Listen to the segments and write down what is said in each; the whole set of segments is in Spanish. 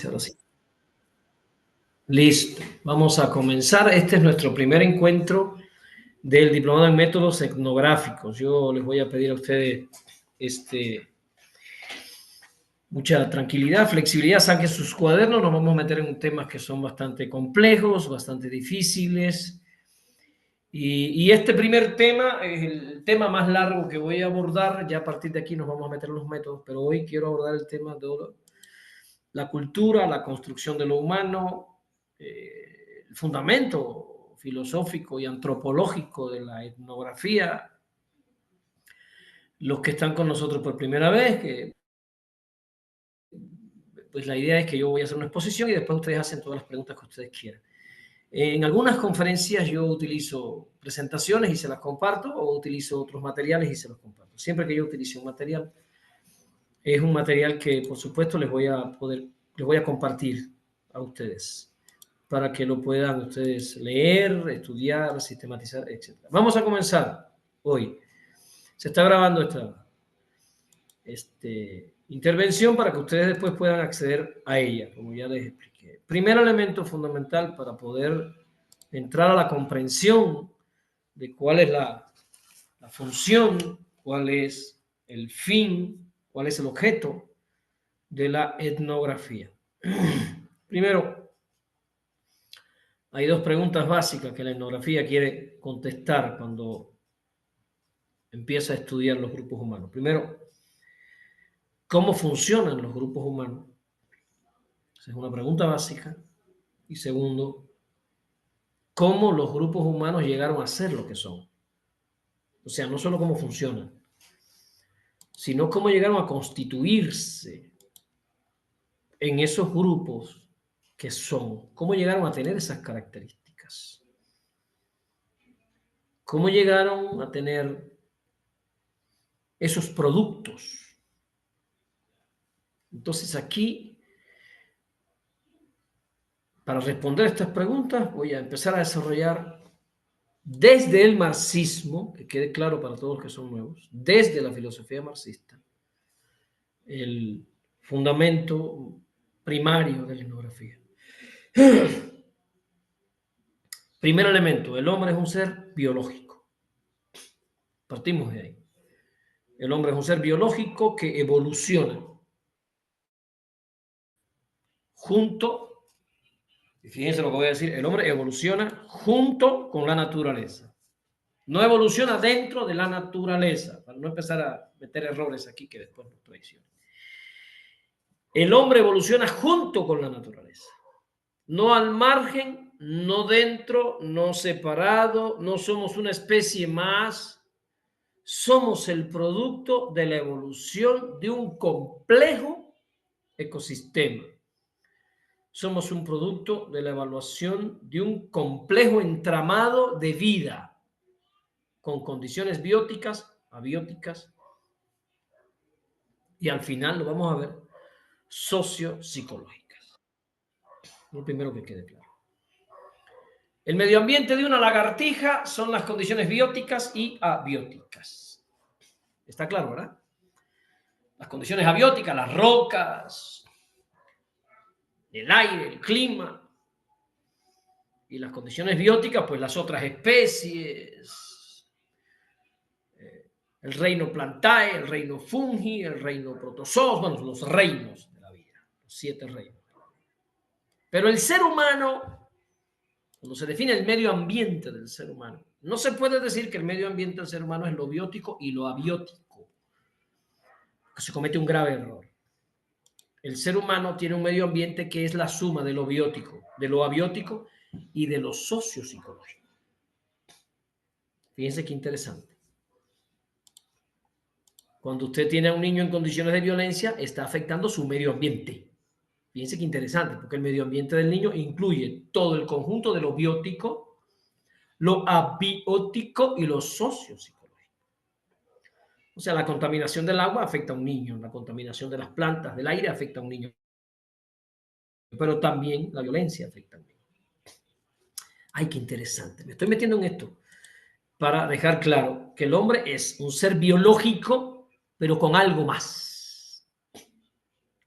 Ahora sí. Listo, vamos a comenzar. Este es nuestro primer encuentro del Diplomado en Métodos Etnográficos. Yo les voy a pedir a ustedes mucha tranquilidad, flexibilidad, saquen sus cuadernos. Nos vamos a meter en temas que son bastante complejos, bastante difíciles. Y este primer tema es el tema más largo que voy a abordar. Ya a partir de aquí nos vamos a meter en los métodos, pero hoy quiero abordar el tema de la cultura, la construcción de lo humano, el fundamento filosófico y antropológico de la etnografía. Los que están con nosotros por primera vez, que pues la idea es que yo voy a hacer una exposición y después ustedes hacen todas las preguntas que ustedes quieran. En algunas conferencias yo utilizo presentaciones y se las comparto, o utilizo otros materiales y se los comparto. Siempre que yo utilice un material, es un material que por supuesto les voy a compartir a ustedes, para que lo puedan ustedes leer, estudiar, sistematizar, etc. Vamos a comenzar hoy. Se está grabando esta intervención para que ustedes después puedan acceder a ella, como ya les expliqué. Primer elemento fundamental para poder entrar a la comprensión de cuál es la función, cuál es el fin, cuál es el objeto de la etnografía. Primero, hay dos preguntas básicas que la etnografía quiere contestar cuando empieza a estudiar los grupos humanos. Primero, ¿cómo funcionan los grupos humanos? Esa es una pregunta básica. Y segundo, ¿cómo los grupos humanos llegaron a ser lo que son? O sea, no solo cómo funcionan, sino cómo llegaron a constituirse en esos grupos que son, cómo llegaron a tener esas características, cómo llegaron a tener esos productos. Entonces aquí, para responder estas preguntas, voy a empezar a desarrollar desde el marxismo, que quede claro para todos los que son nuevos, desde la filosofía marxista, el fundamento primario de la etnografía. Primer elemento, el hombre es un ser biológico. Partimos de ahí. El hombre es un ser biológico que evoluciona junto, y fíjense lo que voy a decir, el hombre evoluciona junto con la naturaleza. No evoluciona dentro de la naturaleza, para no empezar a meter errores aquí que después nos traicionan. El hombre evoluciona junto con la naturaleza, no al margen, no dentro, no separado, no somos una especie más, somos el producto de la evolución de un complejo ecosistema. Somos un producto de la evaluación de un complejo entramado de vida, con condiciones bióticas, abióticas, y al final lo vamos a ver, sociopsicológicas. Lo primero que quede claro. El medio ambiente de una lagartija son las condiciones bióticas y abióticas. ¿Está claro, verdad? Las condiciones abióticas, las rocas, el aire, el clima. Y las condiciones bióticas, pues las otras especies, el reino Plantae, el reino Fungi, el reino Protozoos, bueno, los reinos de la vida, los 7 reinos. Pero el ser humano, cuando se define el medio ambiente del ser humano, no se puede decir que el medio ambiente del ser humano es lo biótico y lo abiótico, porque se comete un grave error. El ser humano tiene un medio ambiente que es la suma de lo biótico, de lo abiótico y de lo sociopsicológico. Fíjense qué interesante. Cuando usted tiene a un niño en condiciones de violencia, está afectando su medio ambiente. Fíjense qué interesante, porque el medio ambiente del niño incluye todo el conjunto de lo biótico, lo abiótico y lo sociopsicológico. O sea, la contaminación del agua afecta a un niño, la contaminación de las plantas, del aire afecta a un niño, pero también la violencia afecta a un niño. Ay, qué interesante. Me estoy metiendo en esto para dejar claro que el hombre es un ser biológico, pero con algo más.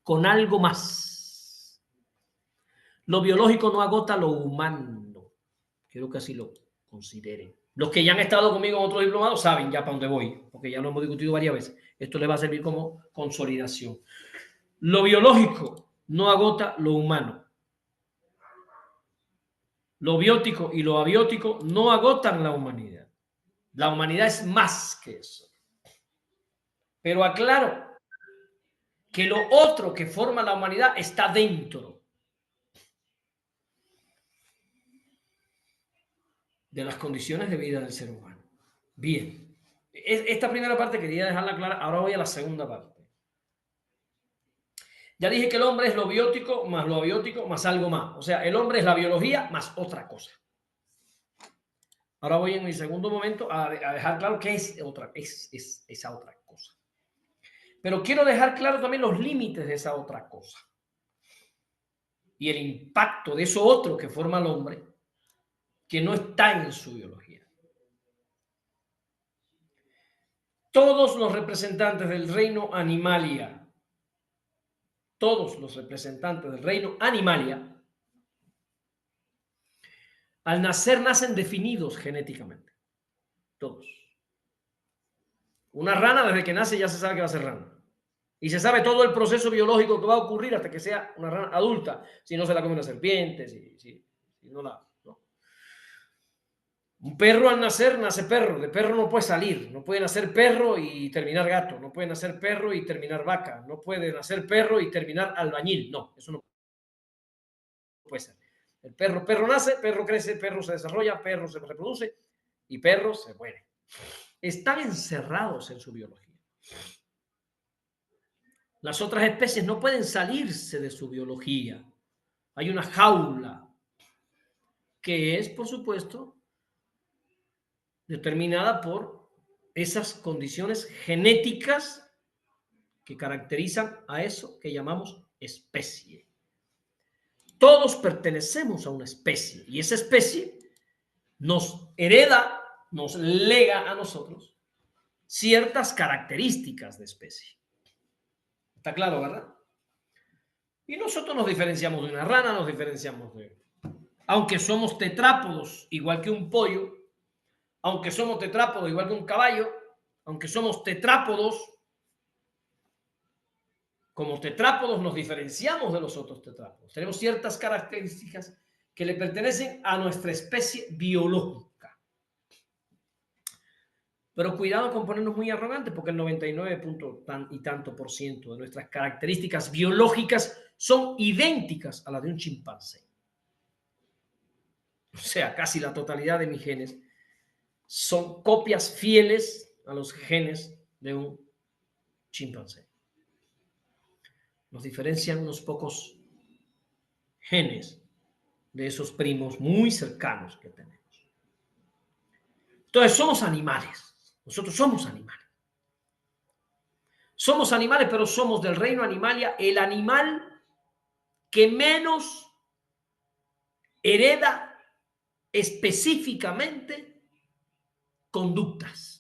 Con algo más. Lo biológico no agota lo humano. Quiero que así lo consideren. Los que ya han estado conmigo en otros diplomados saben ya para dónde voy, porque ya lo hemos discutido varias veces. Esto les va a servir como consolidación. Lo biológico no agota lo humano. Lo biótico y lo abiótico no agotan la humanidad. La humanidad es más que eso. Pero aclaro que lo otro que forma la humanidad está dentro de las condiciones de vida del ser humano. Bien, esta primera parte quería dejarla clara, ahora voy a la segunda parte. Ya dije que el hombre es lo biótico más lo abiótico más algo más. O sea, el hombre es la biología más otra cosa. Ahora voy en mi segundo momento a dejar claro qué es esa otra cosa. Pero quiero dejar claro también los límites de esa otra cosa. Y el impacto de eso otro que forma al hombre, que no está en su biología. Todos los representantes del reino Animalia, todos los representantes del reino Animalia, al nacer nacen definidos genéticamente. Todos. Una rana desde que nace ya se sabe que va a ser rana. Y se sabe todo el proceso biológico que va a ocurrir hasta que sea una rana adulta. Si no se la come una serpiente, si no la... ¿no? Un perro al nacer nace perro. De perro no puede salir. No puede nacer perro y terminar gato. No puede nacer perro y terminar vaca. No puede nacer perro y terminar albañil. No, eso no puede ser. El perro nace, perro crece, perro se desarrolla, perro se reproduce y perro se muere. Están encerrados en su biología. Las otras especies no pueden salirse de su biología. Hay una jaula que es, por supuesto, determinada por esas condiciones genéticas que caracterizan a eso que llamamos especie. Todos pertenecemos a una especie y esa especie nos hereda, nos lega a nosotros ciertas características de especie. ¿Está claro, verdad? Y nosotros nos diferenciamos de una rana, nos diferenciamos de... Aunque somos tetrápodos, igual que un pollo, aunque somos tetrápodos, igual que un caballo, aunque somos tetrápodos, como tetrápodos nos diferenciamos de los otros tetrápodos. Tenemos ciertas características que le pertenecen a nuestra especie biológica. Pero cuidado con ponernos muy arrogantes, porque el 99% de nuestras características biológicas son idénticas a las de un chimpancé. O sea, casi la totalidad de mis genes son copias fieles a los genes de un chimpancé. Nos diferencian unos pocos genes de esos primos muy cercanos que tenemos. Entonces, somos animales. Nosotros somos animales. Somos animales, pero somos del reino Animalia el animal que menos hereda específicamente conductas.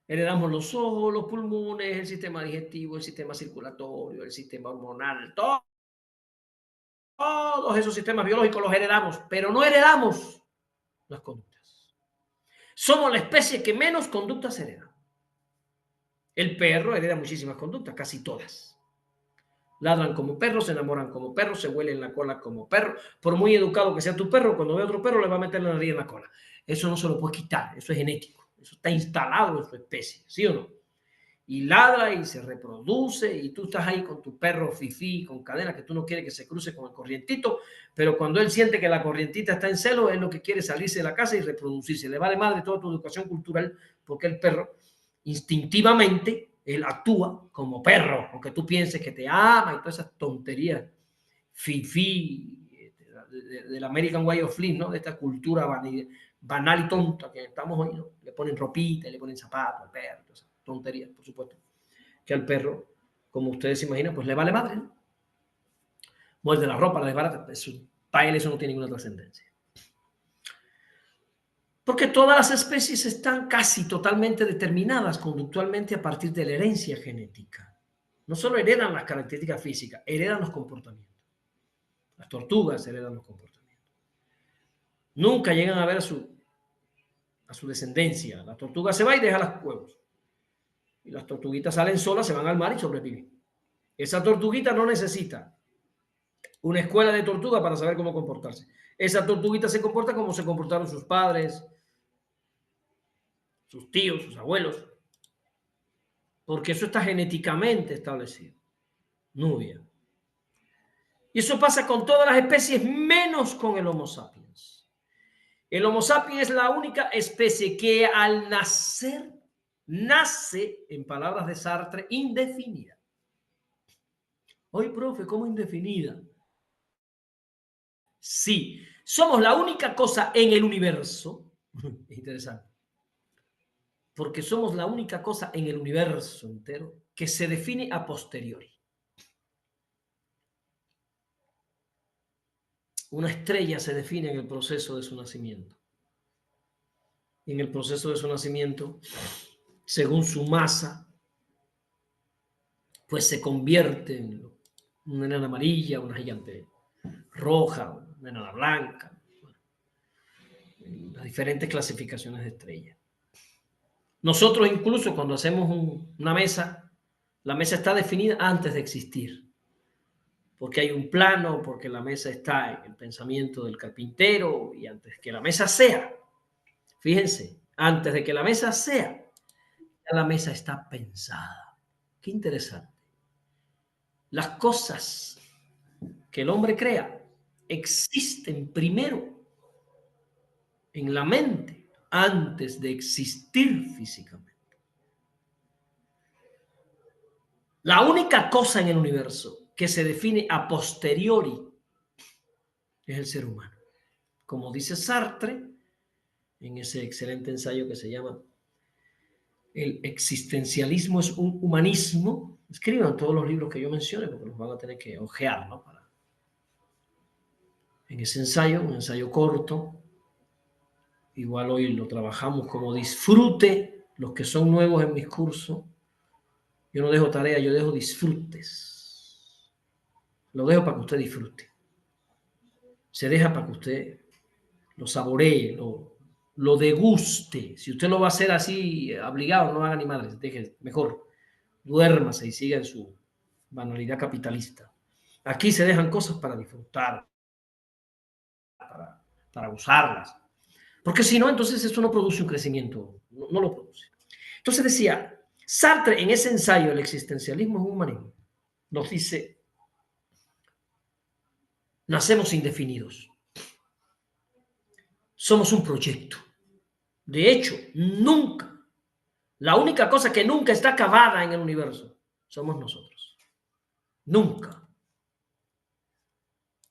Heredamos los ojos, los pulmones, el sistema digestivo, el sistema circulatorio, el sistema hormonal, todos esos sistemas biológicos los heredamos, pero no heredamos las conductas. Somos la especie que menos conductas hereda. El perro hereda muchísimas conductas, casi todas. Ladran como perros, se enamoran como perros, se huelen la cola como perro. Por muy educado que sea tu perro, cuando ve a otro perro le va a meter la nariz en la cola. Eso no se lo puedes quitar, eso es genético. Eso está instalado en su especie, ¿sí o no? Y ladra y se reproduce y tú estás ahí con tu perro fifí, con cadena, que tú no quieres que se cruce con el corrientito, pero cuando él siente que la corrientita está en celo, él lo que quiere es salirse de la casa y reproducirse. Le vale madre toda tu educación cultural porque el perro instintivamente él actúa como perro, aunque tú pienses que te ama y todas esas tonterías fifí del American Way of Life, ¿no? De esta cultura banal y tonta que estamos hoy, ¿no? Le ponen ropita, le ponen zapatos al perro, todas esas tonterías, por supuesto, que al perro, como ustedes se imaginan, pues le vale madre, ¿no? Muerde la ropa, la desbarata, para él eso no tiene ninguna trascendencia. Porque todas las especies están casi totalmente determinadas conductualmente a partir de la herencia genética. no solo heredan las características físicas, heredan los comportamientos. Las tortugas heredan los comportamientos. Nunca llegan a ver a su descendencia. La tortuga se va y deja los huevos. Y las tortuguitas salen solas, se van al mar y sobreviven. Esa tortuguita no necesita una escuela de tortuga para saber cómo comportarse. Esa tortuguita se comporta como se comportaron sus padres, sus tíos, sus abuelos, porque eso está genéticamente establecido. Nubia. Y eso pasa con todas las especies, menos con el Homo sapiens. El Homo sapiens es la única especie que al nacer, nace, en palabras de Sartre, indefinida. Oye, profe, ¿cómo indefinida? Sí, somos la única cosa en el universo, es interesante, porque somos la única cosa en el universo entero que se define a posteriori. Una estrella se define en el proceso de su nacimiento. Y en el proceso de su nacimiento, según su masa, pues se convierte en una enana amarilla, una gigante roja, una enana blanca, las diferentes clasificaciones de estrellas. Nosotros incluso cuando hacemos una mesa, la mesa está definida antes de existir, porque hay un plano, porque la mesa está en el pensamiento del carpintero y antes que la mesa sea, fíjense, antes de que la mesa sea, ya la mesa está pensada. Qué interesante. Las cosas que el hombre crea existen primero en la mente antes de existir físicamente. La única cosa en el universo que se define a posteriori es el ser humano. Como dice Sartre en ese excelente ensayo que se llama El existencialismo es un humanismo. Escriban todos los libros que yo mencione porque los van a tener que ojear, ¿no? En ese ensayo, un ensayo corto, igual hoy lo trabajamos como disfrute, los que son nuevos en mis cursos, yo no dejo tarea, yo dejo disfrutes. Lo dejo para que usted disfrute. Se deja para que usted lo saboree, lo deguste. Si usted lo va a hacer así, obligado, no haga ni madre, deje, mejor duérmase y siga en su banalidad capitalista. Aquí se dejan cosas para disfrutar, para usarlas. Porque si no, entonces eso no produce un crecimiento, no lo produce. Entonces decía, Sartre en ese ensayo, el existencialismo es un humanismo, nos dice, nacemos indefinidos, somos un proyecto. De hecho, nunca, la única cosa que nunca está acabada en el universo, somos nosotros. Nunca.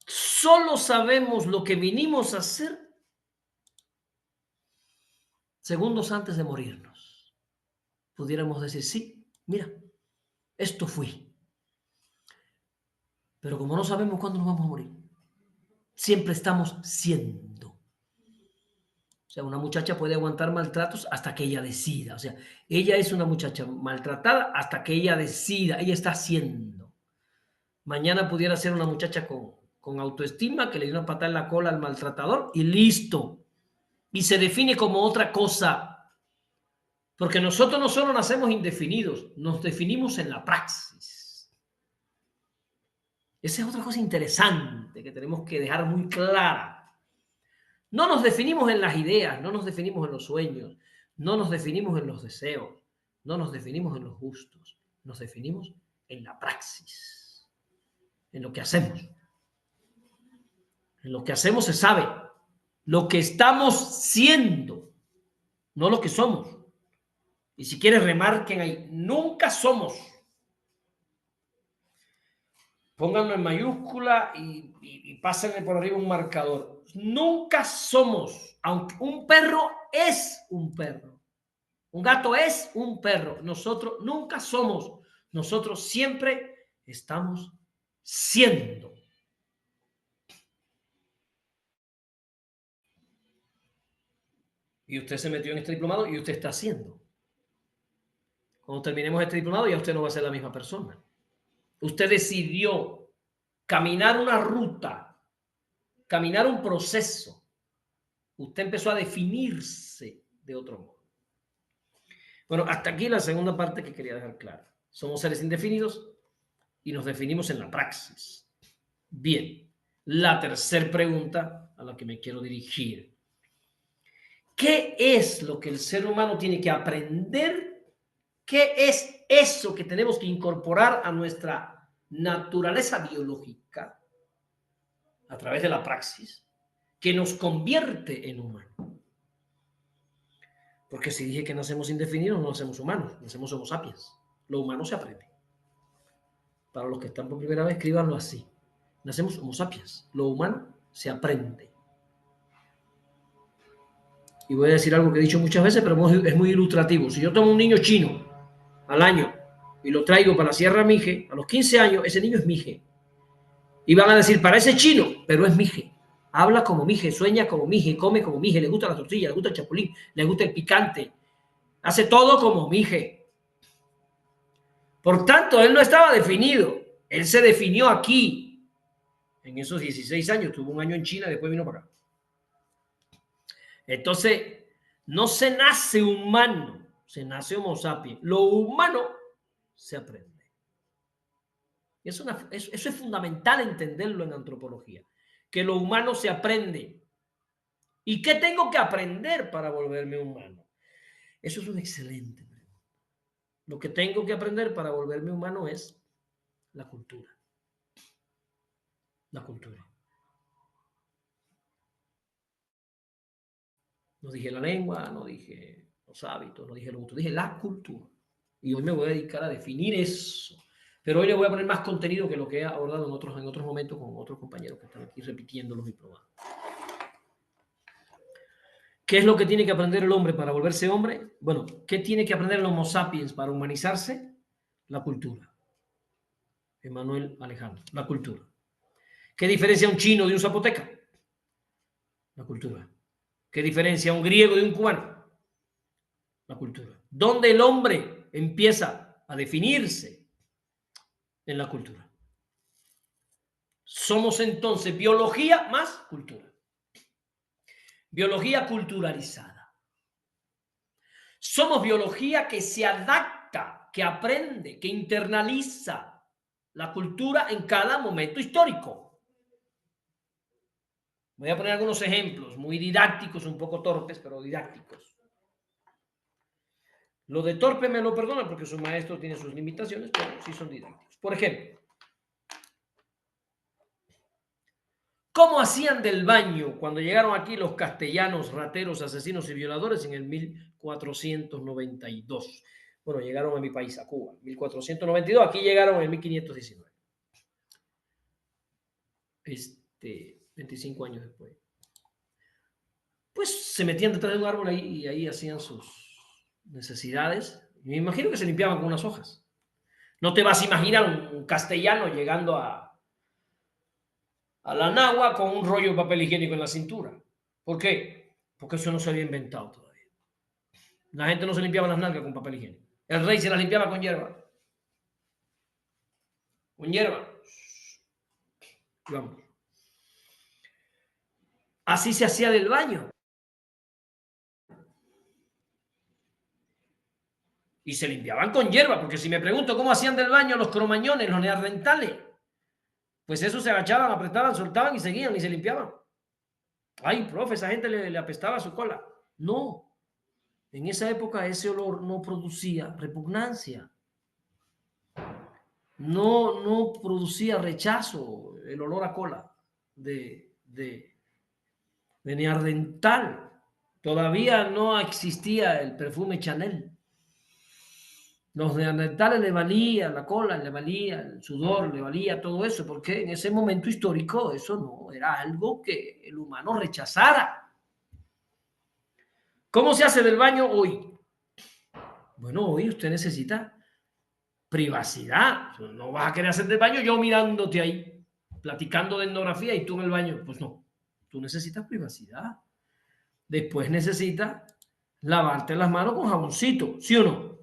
Solo sabemos lo que vinimos a hacer segundos antes de morirnos. Pudiéramos decir, sí, mira, esto fui. Pero como no sabemos cuándo nos vamos a morir, siempre estamos siendo. O sea, una muchacha puede aguantar maltratos hasta que ella decida. O sea, ella es una muchacha maltratada hasta que ella decida. Ella está siendo. Mañana pudiera ser una muchacha con autoestima que le dio una patada en la cola al maltratador y listo. Y se define como otra cosa. Porque nosotros no solo nacemos indefinidos, nos definimos en la praxis. Esa es otra cosa interesante que tenemos que dejar muy clara. No nos definimos en las ideas, no nos definimos en los sueños, no nos definimos en los deseos, no nos definimos en los gustos, nos definimos en la praxis, en lo que hacemos. En lo que hacemos se sabe lo que estamos siendo, no lo que somos. Y si quieres remarquen ahí, nunca somos. Pónganlo en mayúscula y pásenle por arriba un marcador. Nunca somos, aunque un perro es un perro. Un gato es un perro. Nosotros nunca somos. Nosotros siempre estamos siendo. Y usted se metió en este diplomado y usted está haciendo. Cuando terminemos este diplomado ya usted no va a ser la misma persona. usted decidió caminar una ruta, caminar un proceso, usted empezó a definirse de otro modo. Bueno, hasta aquí la segunda parte que quería dejar clara. Somos seres indefinidos y nos definimos en la praxis. Bien, la tercera pregunta a la que me quiero dirigir. ¿Qué es lo que el ser humano tiene que aprender? ¿Qué es eso que tenemos que incorporar a nuestra naturaleza biológica a través de la praxis que nos convierte en humanos? Porque si dije que nacemos indefinidos, no nacemos humanos, nacemos homo sapiens. Lo humano se aprende. Para los que están por primera vez, escríbanlo así. Nacemos homo sapiens. Lo humano se aprende. Y voy a decir algo que he dicho muchas veces, pero es muy ilustrativo. Si yo tomo un niño chino al año y lo traigo para la Sierra Mije, a los 15 años, ese niño es Mije. Y van a decir, parece chino, pero es Mije. Habla como Mije, sueña como Mije, come como Mije, le gusta la tortilla, le gusta el chapulín, le gusta el picante. Hace todo como Mije. Por tanto, él no estaba definido. Él se definió aquí. En esos 16 años, tuvo un año en China, después vino para acá. Entonces, no se nace humano, se nace homo sapiens. Lo humano se aprende. Eso es fundamental entenderlo en antropología, que lo humano se aprende. ¿Y qué tengo que aprender para volverme humano? Eso es una excelente pregunta. Lo que tengo que aprender para volverme humano es la cultura. La cultura. No dije la lengua, no dije los hábitos, no dije lo otro, dije la cultura. Y hoy me voy a dedicar a definir eso. Pero hoy le voy a poner más contenido que lo que he abordado en otros momentos con otros compañeros que están aquí repitiéndolos y probando. ¿Qué es lo que tiene que aprender el hombre para volverse hombre? Bueno, ¿qué tiene que aprender el Homo sapiens para humanizarse? La cultura. Emmanuel Alejandro, la cultura. ¿Qué diferencia un chino de un zapoteca? La cultura. ¿Qué diferencia un griego de un cubano? La cultura. ¿Dónde el hombre empieza a definirse? En la cultura. Somos entonces biología más cultura. Biología culturalizada. Somos biología que se adapta, que aprende, que internaliza la cultura en cada momento histórico. Voy a poner algunos ejemplos muy didácticos, un poco torpes, pero didácticos. Lo de torpe me lo perdona porque su maestro tiene sus limitaciones, pero sí son didácticos. Por ejemplo, ¿cómo hacían del baño cuando llegaron aquí los castellanos, rateros, asesinos y violadores en el 1492? Bueno, llegaron a mi país, a Cuba, 1492. Aquí llegaron en 1519. 25 años después. Pues se metían detrás de un árbol ahí y ahí hacían sus necesidades. Me imagino que se limpiaban con unas hojas. No te vas a imaginar un castellano llegando a la nagua con un rollo de papel higiénico en la cintura. ¿Por qué? Porque eso no se había inventado todavía. La gente no se limpiaba las nalgas con papel higiénico. El rey se las limpiaba con hierba. Con hierba. Vamos. Así se hacía del baño. Y se limpiaban con hierba, porque si me pregunto cómo hacían del baño los cromañones, los neandertales, pues eso se agachaban, apretaban, soltaban y seguían y se limpiaban. Ay, profe, esa gente le apestaba su cola. No, en esa época ese olor no producía repugnancia. No producía rechazo, el olor a cola de neandertal. Todavía no existía el perfume Chanel. Los neandertales le valía la cola, le valía el sudor, le valía todo eso, porque en ese momento histórico eso no era algo que el humano rechazara. ¿Cómo se hace del baño hoy? Bueno, hoy usted necesita privacidad. No vas a querer hacer del baño yo mirándote ahí, platicando de etnografía y tú en el baño. Pues no, tú necesitas privacidad. Después necesitas lavarte las manos con jaboncito, ¿sí o no?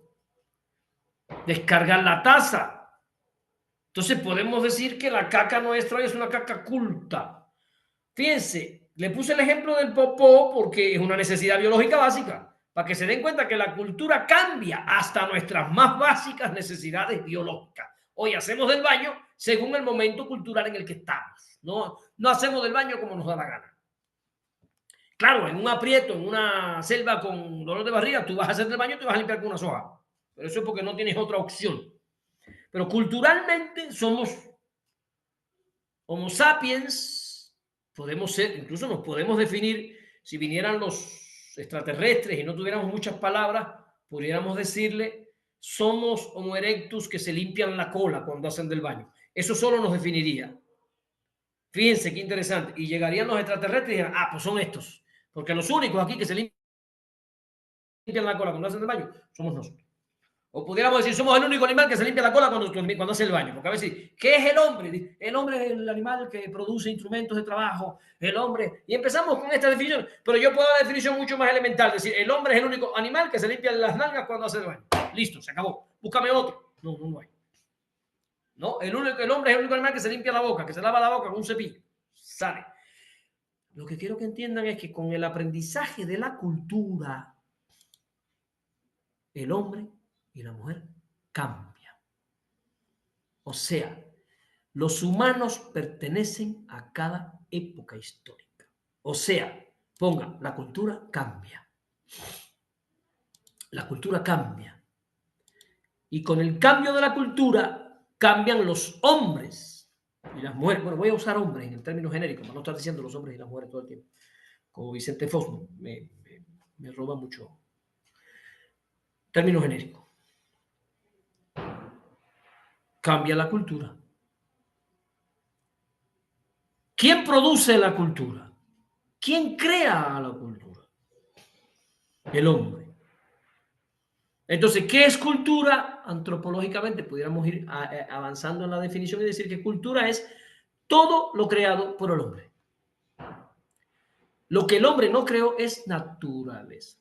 Descargar la taza. Entonces podemos decir que la caca nuestra es una caca culta. Fíjense, le puse el ejemplo del popó porque es una necesidad biológica básica, para que se den cuenta que la cultura cambia hasta nuestras más básicas necesidades biológicas. Hoy hacemos del baño según el momento cultural en el que estamos. No hacemos del baño como nos da la gana. Claro, en un aprieto, en una selva con dolor de barriga, tú vas a hacer del baño y te vas a limpiar con una soga. Pero eso es porque no tienes otra opción. Pero culturalmente somos Homo sapiens, podemos ser, incluso nos podemos definir, si vinieran los extraterrestres y no tuviéramos muchas palabras, pudiéramos decirle, somos Homo erectus que se limpian la cola cuando hacen del baño. Eso solo nos definiría. Fíjense qué interesante. Y llegarían los extraterrestres y dirían, ah, pues son estos. Porque los únicos aquí que se limpian la cola cuando hacen del baño somos nosotros. O pudiéramos decir, somos el único animal que se limpia la cola cuando hace el baño. Porque a veces, ¿qué es el hombre? El hombre es el animal que produce instrumentos de trabajo. El hombre. Y empezamos con esta definición. Pero yo puedo dar una definición mucho más elemental. Es decir, el hombre es el único animal que se limpia las nalgas cuando hace el baño. Listo, se acabó. Búscame otro. No hay. No, el hombre es el único animal que se limpia la boca, que se lava la boca con un cepillo. Sale. Lo que quiero que entiendan es que con el aprendizaje de la cultura, el hombre y la mujer cambian. O sea, los humanos pertenecen a cada época histórica. O sea, ponga, la cultura cambia. La cultura cambia. Y con el cambio de la cultura cambian los hombres y las mujeres. Bueno, voy a usar hombres en el término genérico, para no estar diciendo los hombres y las mujeres todo el tiempo. Como Vicente Fox me roba mucho término genérico. Cambia la cultura. ¿Quién produce la cultura? ¿Quién crea la cultura? El hombre. Entonces, ¿qué es cultura? Antropológicamente pudiéramos ir avanzando en la definición y decir que cultura es todo lo creado por el hombre. Lo que el hombre no creó es naturaleza.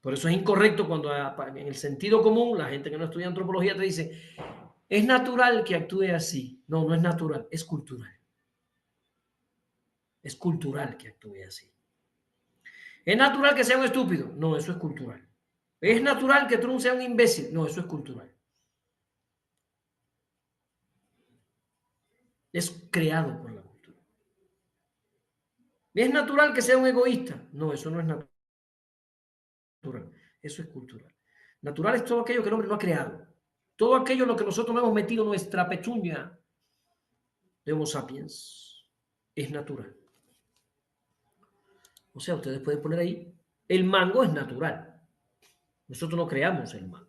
Por eso es incorrecto cuando en el sentido común la gente que no estudia antropología te dice, es natural que actúe así. No, no es natural, es cultural. Es cultural que actúe así. ¿Es natural que sea un estúpido? No, eso es cultural. ¿Es natural que Trump sea un imbécil? No, eso es cultural. Es creado por la cultura. ¿Es natural que sea un egoísta? No, eso no es natural. Eso es cultural. Natural es todo aquello que el hombre no ha creado. Todo aquello en lo que nosotros no hemos metido nuestra pechuña de Homo sapiens es natural. O sea, ustedes pueden poner ahí, el mango es natural. Nosotros no creamos el mango.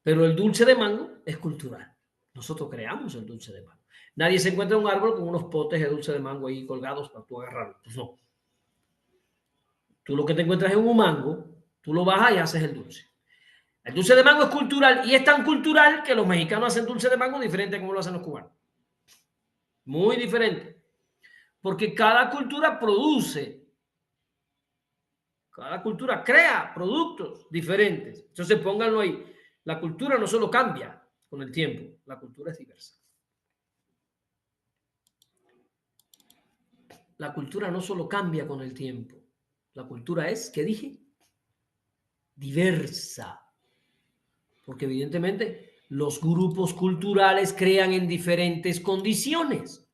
Pero el dulce de mango es cultural. Nosotros creamos el dulce de mango. Nadie se encuentra en un árbol con unos potes de dulce de mango ahí colgados para tú agarrarlo. Pues no. Tú lo que te encuentras es un mango, tú lo bajas y haces el dulce. El dulce de mango es cultural y es tan cultural que los mexicanos hacen dulce de mango diferente a como lo hacen los cubanos. Muy diferente. Porque cada cultura produce, cada cultura crea productos diferentes. Entonces pónganlo ahí. La cultura no solo cambia con el tiempo, la cultura es diversa. La cultura no solo cambia con el tiempo, la cultura es, ¿qué dije? Diversa. Porque evidentemente los grupos culturales crean en diferentes condiciones.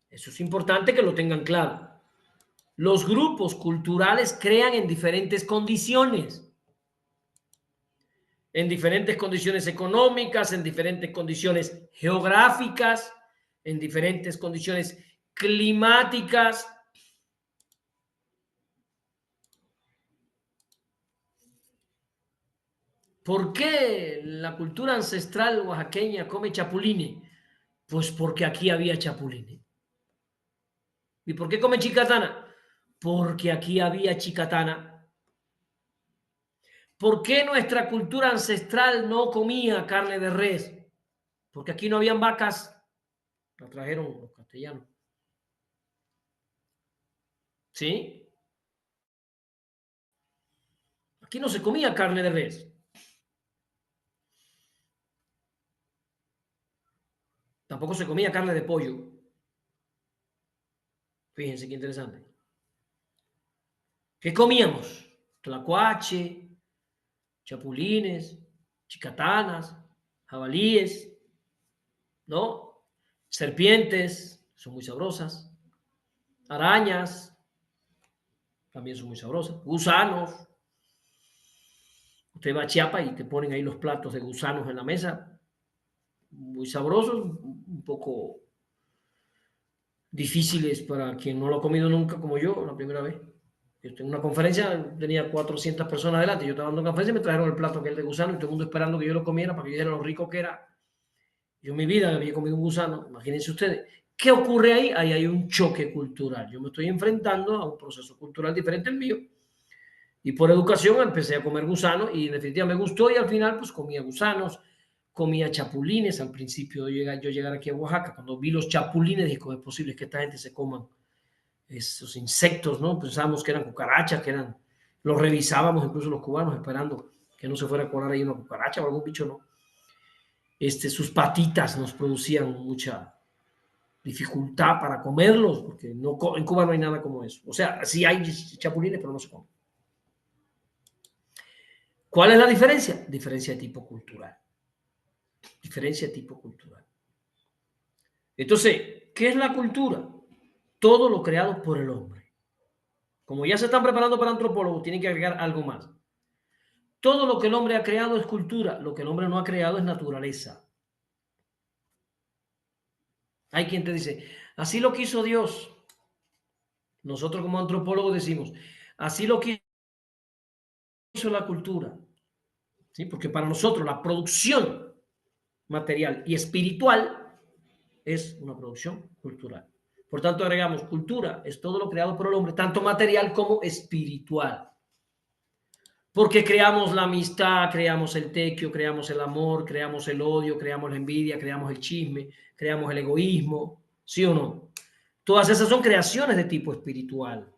Eso es importante que lo tengan claro. Los grupos culturales crean en diferentes condiciones. En diferentes condiciones económicas, en diferentes condiciones geográficas, en diferentes condiciones climáticas. ¿Por qué la cultura ancestral oaxaqueña come chapulines? Pues porque aquí había chapulines. ¿Y por qué come chicatana? Porque aquí había chicatana. ¿Por qué nuestra cultura ancestral no comía carne de res? Porque aquí no habían vacas, la trajeron los castellanos. ¿Sí? Aquí no se comía carne de res. Tampoco se comía carne de pollo. Fíjense qué interesante. ¿Qué comíamos? Tlacuache, chapulines, chicatanas, jabalíes, ¿no? Serpientes, son muy sabrosas. Arañas, también son muy sabrosas. Gusanos. Usted va a Chiapas y te ponen ahí los platos de gusanos en la mesa. Muy sabrosos, un poco difíciles para quien no lo ha comido nunca como yo, la primera vez. Yo en una conferencia tenía 400 personas delante, yo estaba dando una conferencia y me trajeron el plato aquel de gusano y todo el mundo esperando que yo lo comiera para que yo dijera lo rico que era. Yo en mi vida había comido un gusano, imagínense ustedes. ¿Qué ocurre ahí? Ahí hay un choque cultural. Yo me estoy enfrentando a un proceso cultural diferente al mío. Y por educación empecé a comer gusanos y en definitiva me gustó y al final pues comía gusanos, comía chapulines. Al principio yo llegar aquí a Oaxaca, cuando vi los chapulines dije, ¿cómo es posible que esta gente se coman esos insectos? ¿No? Pensábamos que eran cucarachas, que eran... Los revisábamos incluso los cubanos esperando que no se fuera a colar ahí una cucaracha o algún bicho, ¿no? Sus patitas nos producían mucha dificultad para comerlos, porque no, en Cuba no hay nada como eso. O sea, sí hay chapulines, pero no se comen. ¿Cuál es la diferencia? Diferencia de tipo cultural. Diferencia de tipo cultural. Entonces, ¿qué es la cultura? Todo lo creado por el hombre. Como ya se están preparando para antropólogos, tienen que agregar algo más. Todo lo que el hombre ha creado es cultura, lo que el hombre no ha creado es naturaleza. Hay quien te dice, así lo quiso Dios. Nosotros como antropólogos decimos, así lo quiso la cultura. ¿Sí? Porque para nosotros la producción material y espiritual es una producción cultural. Por tanto, agregamos cultura, es todo lo creado por el hombre, tanto material como espiritual. Porque creamos la amistad, creamos el tequio, creamos el amor, creamos el odio, creamos la envidia, creamos el chisme, creamos el egoísmo, ¿sí o no? Todas esas son creaciones de tipo espiritual.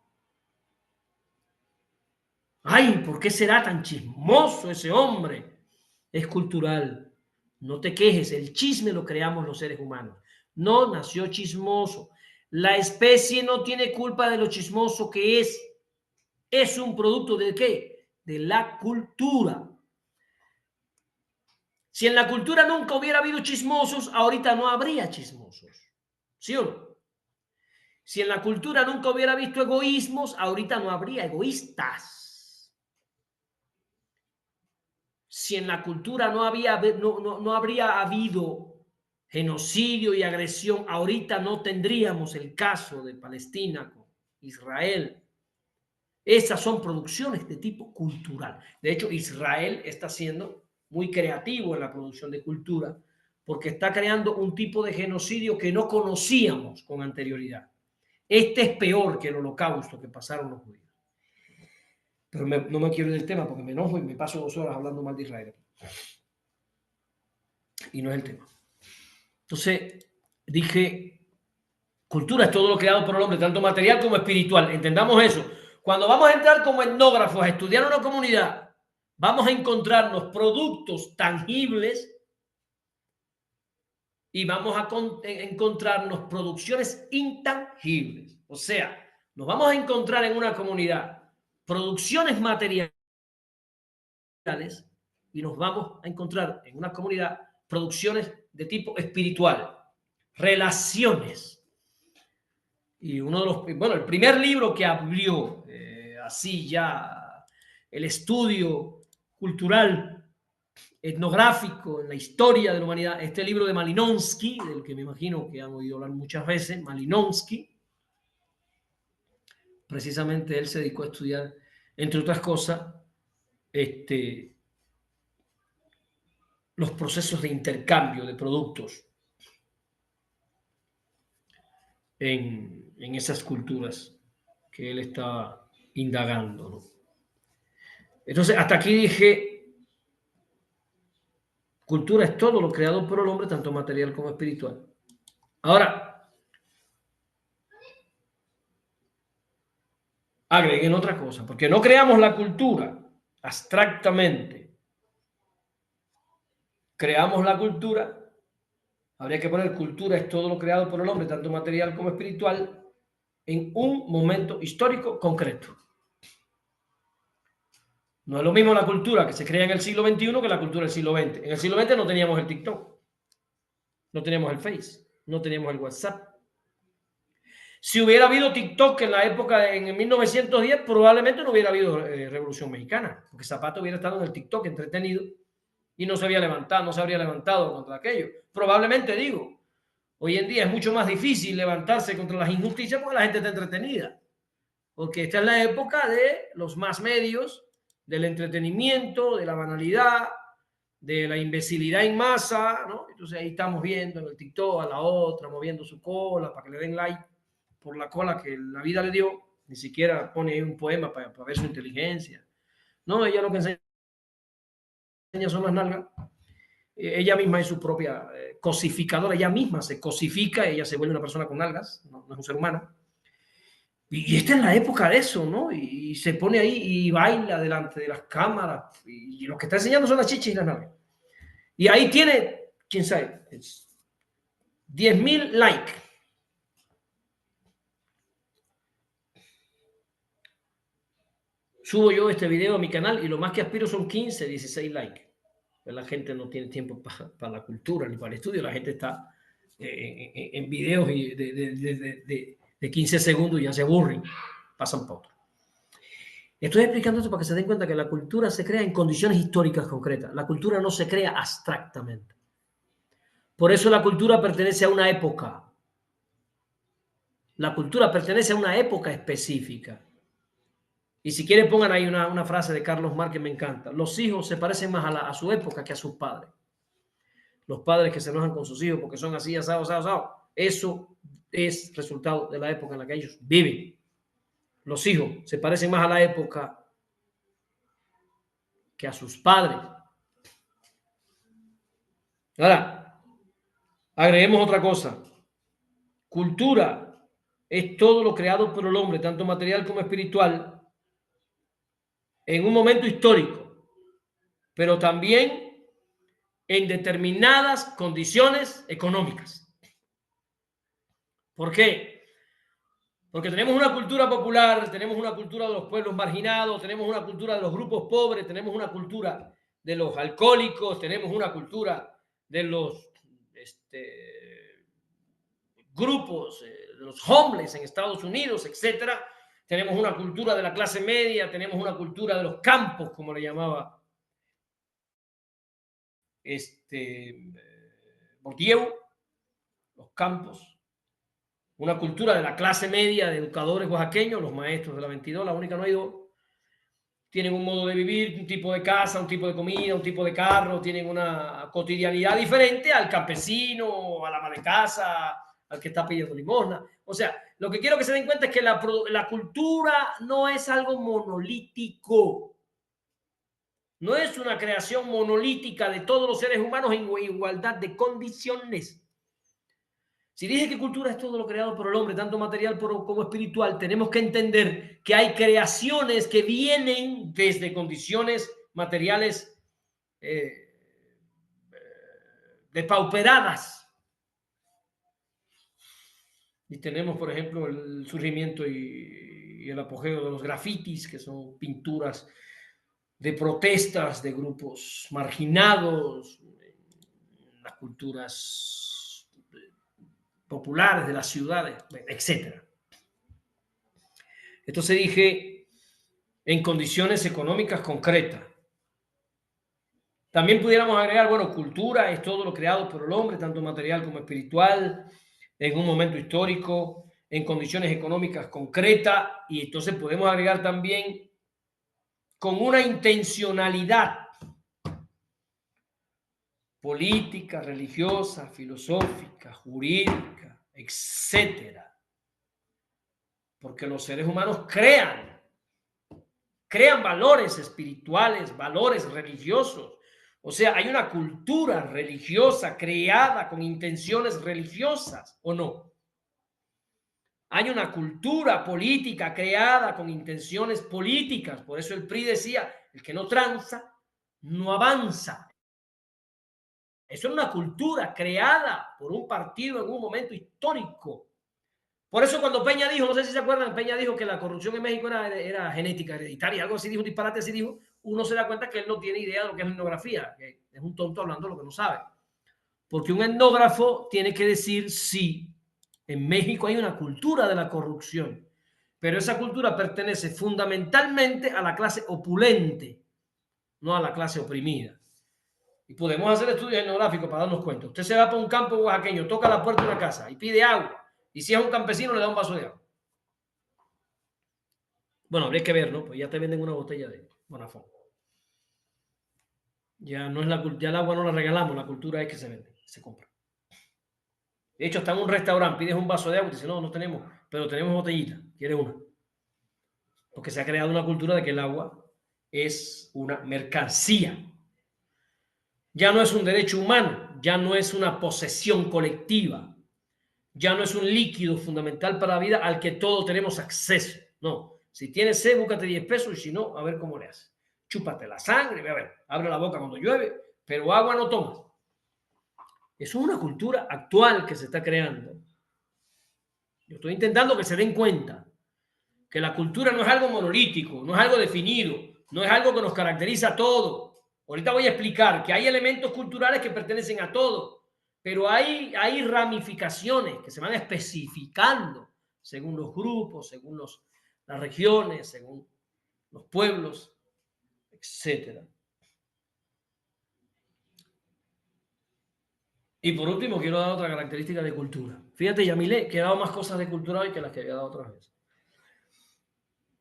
Ay, ¿por qué será tan chismoso ese hombre? Es cultural. No te quejes, el chisme lo creamos los seres humanos. No nació chismoso. La especie no tiene culpa de lo chismoso que es. Es un producto de ¿qué? De la cultura. Si en la cultura nunca hubiera habido chismosos, ahorita no habría chismosos. ¿Sí o no? Si en la cultura nunca hubiera visto egoísmos, ahorita no habría egoístas. Si en la cultura no habría habido genocidio y agresión, ahorita no tendríamos el caso de Palestina con Israel. Esas son producciones de tipo cultural. De hecho, Israel está siendo muy creativo en la producción de cultura porque está creando un tipo de genocidio que no conocíamos con anterioridad. Este es peor que el holocausto que pasaron los judíos. Pero no me quiero ir del tema porque me enojo y me paso 2 horas hablando mal de Israel. Y no es el tema. Entonces, dije, cultura es todo lo creado por el hombre, tanto material como espiritual. Entendamos eso. Cuando vamos a entrar como etnógrafos a estudiar una comunidad, vamos a encontrarnos productos tangibles y vamos a encontrarnos producciones intangibles. O sea, nos vamos a encontrar en una comunidad producciones materiales y nos vamos a encontrar en una comunidad producciones de tipo espiritual, relaciones. Y uno de los, bueno, el primer libro que abrió así ya el estudio cultural, etnográfico en la historia de la humanidad, este libro de Malinowski, del que me imagino que han oído hablar muchas veces, Malinowski. Precisamente él se dedicó a estudiar, entre otras cosas, los procesos de intercambio de productos en esas culturas que él estaba indagando, ¿no? Entonces, hasta aquí dije, cultura es todo lo creado por el hombre, tanto material como espiritual. Ahora, agreguen otra cosa, porque no creamos la cultura abstractamente. Creamos la cultura Habría que poner cultura es todo lo creado por el hombre, tanto material como espiritual, en un momento histórico concreto. No es lo mismo la cultura que se crea en el siglo XXI que la cultura del siglo XX. En el siglo XX no teníamos el TikTok, no teníamos el Face, no teníamos el WhatsApp. Si hubiera habido TikTok en la época, en 1910, probablemente no hubiera habido Revolución Mexicana, porque Zapata hubiera estado en el TikTok entretenido y no se había levantado, no se habría levantado contra aquello. Probablemente, digo, hoy en día es mucho más difícil levantarse contra las injusticias porque la gente está entretenida. Porque esta es la época de los más medios, del entretenimiento, de la banalidad, de la imbecilidad en masa, ¿no? Entonces ahí estamos viendo en el TikTok a la otra moviendo su cola para que le den like por la cola que la vida le dio. Ni siquiera pone ahí un poema para ver su inteligencia. No, ella lo que enseña son las nalgas. Ella misma es su propia cosificadora, ella misma se cosifica, ella se vuelve una persona con nalgas, no es un ser humano. Y esta es la época de eso, ¿no? Y se pone ahí y baila delante de las cámaras. Y lo que está enseñando son las chichis y las nalgas. Y ahí tiene, quién sabe, 10.000 likes. Subo yo este video a mi canal y lo más que aspiro son 15, 16 likes. La gente no tiene tiempo para la cultura ni para el estudio. La gente está en videos de 15 segundos y ya se aburren. Pasan para otro. Estoy explicando esto para que se den cuenta que la cultura se crea en condiciones históricas concretas. La cultura no se crea abstractamente. Por eso la cultura pertenece a una época. La cultura pertenece a una época específica. Y si quieren pongan ahí una frase de Carlos Marx que me encanta. Los hijos se parecen más a su época que a sus padres. Los padres que se enojan con sus hijos porque son así, asados, asados. Eso es resultado de la época en la que ellos viven. Los hijos se parecen más a la época que a sus padres. Ahora, agreguemos otra cosa. Cultura es todo lo creado por el hombre, tanto material como espiritual, en un momento histórico, pero también en determinadas condiciones económicas. ¿Por qué? Porque tenemos una cultura popular, tenemos una cultura de los pueblos marginados, tenemos una cultura de los grupos pobres, tenemos una cultura de los alcohólicos, tenemos una cultura de los grupos, de los homeless en Estados Unidos, etcétera. Tenemos una cultura de la clase media, tenemos una cultura de los campos, como le llamaba Bourdieu, los campos. Una cultura de la clase media de educadores oaxaqueños, los maestros de la 22, la única no hay dos. Tienen un modo de vivir, un tipo de casa, un tipo de comida, un tipo de carro, tienen una cotidianidad diferente al campesino, a la ama de casa, al que está pidiendo limosna. O sea, lo que quiero que se den cuenta es que la cultura no es algo monolítico. No es una creación monolítica de todos los seres humanos en igualdad de condiciones. Si dije que cultura es todo lo creado por el hombre, tanto material como espiritual, tenemos que entender que hay creaciones que vienen desde condiciones materiales depauperadas. Y tenemos, por ejemplo, el surgimiento y el apogeo de los grafitis, que son pinturas de protestas de grupos marginados, las culturas populares de las ciudades, etcétera. Esto se dije en condiciones económicas concretas. También pudiéramos agregar, bueno, cultura es todo lo creado por el hombre, tanto material como espiritual, en un momento histórico, en condiciones económicas concretas, y entonces podemos agregar también con una intencionalidad política, religiosa, filosófica, jurídica, etcétera. Porque los seres humanos crean valores espirituales, valores religiosos. O sea, hay una cultura religiosa creada con intenciones religiosas, ¿o no? Hay una cultura política creada con intenciones políticas. Por eso el PRI decía, el que no tranza, no avanza. Eso es una cultura creada por un partido en un momento histórico. Por eso cuando Peña dijo, no sé si se acuerdan, Peña dijo que la corrupción en México era genética, hereditaria, algo así dijo, un disparate así dijo, uno se da cuenta que él no tiene idea de lo que es la etnografía, que es un tonto hablando de lo que no sabe. Porque un etnógrafo tiene que decir sí, en México hay una cultura de la corrupción, pero esa cultura pertenece fundamentalmente a la clase opulente, no a la clase oprimida. Y podemos hacer estudios etnográficos para darnos cuenta. Usted se va para un campo oaxaqueño, toca la puerta de una casa y pide agua. Y si es un campesino, le da un vaso de agua. Bueno, habría que ver, ¿no? Pues ya te venden una botella de Bonafón. Ya no es ya el agua no la regalamos, la cultura es que se vende, se compra. De hecho, está en un restaurante, pides un vaso de agua y te dice, no, no tenemos, pero tenemos botellita, ¿quieres una? Porque se ha creado una cultura de que el agua es una mercancía. Ya no es un derecho humano, ya no es una posesión colectiva, ya no es un líquido fundamental para la vida al que todos tenemos acceso. No, si tienes sed, búscate 10 pesos y si no, a ver cómo le haces. Chúpate la sangre, a ver, abre la boca cuando llueve, pero agua no tomas. Eso es una cultura actual que se está creando. Yo estoy intentando que se den cuenta que la cultura no es algo monolítico, no es algo definido, no es algo que nos caracteriza a todos. Ahorita voy a explicar que hay elementos culturales que pertenecen a todos, pero hay ramificaciones que se van especificando según los grupos, según las regiones, según los pueblos, etc. Y por último, quiero dar otra característica de cultura. Fíjate, Yamile, que he dado más cosas de cultura hoy que las que había dado otras veces.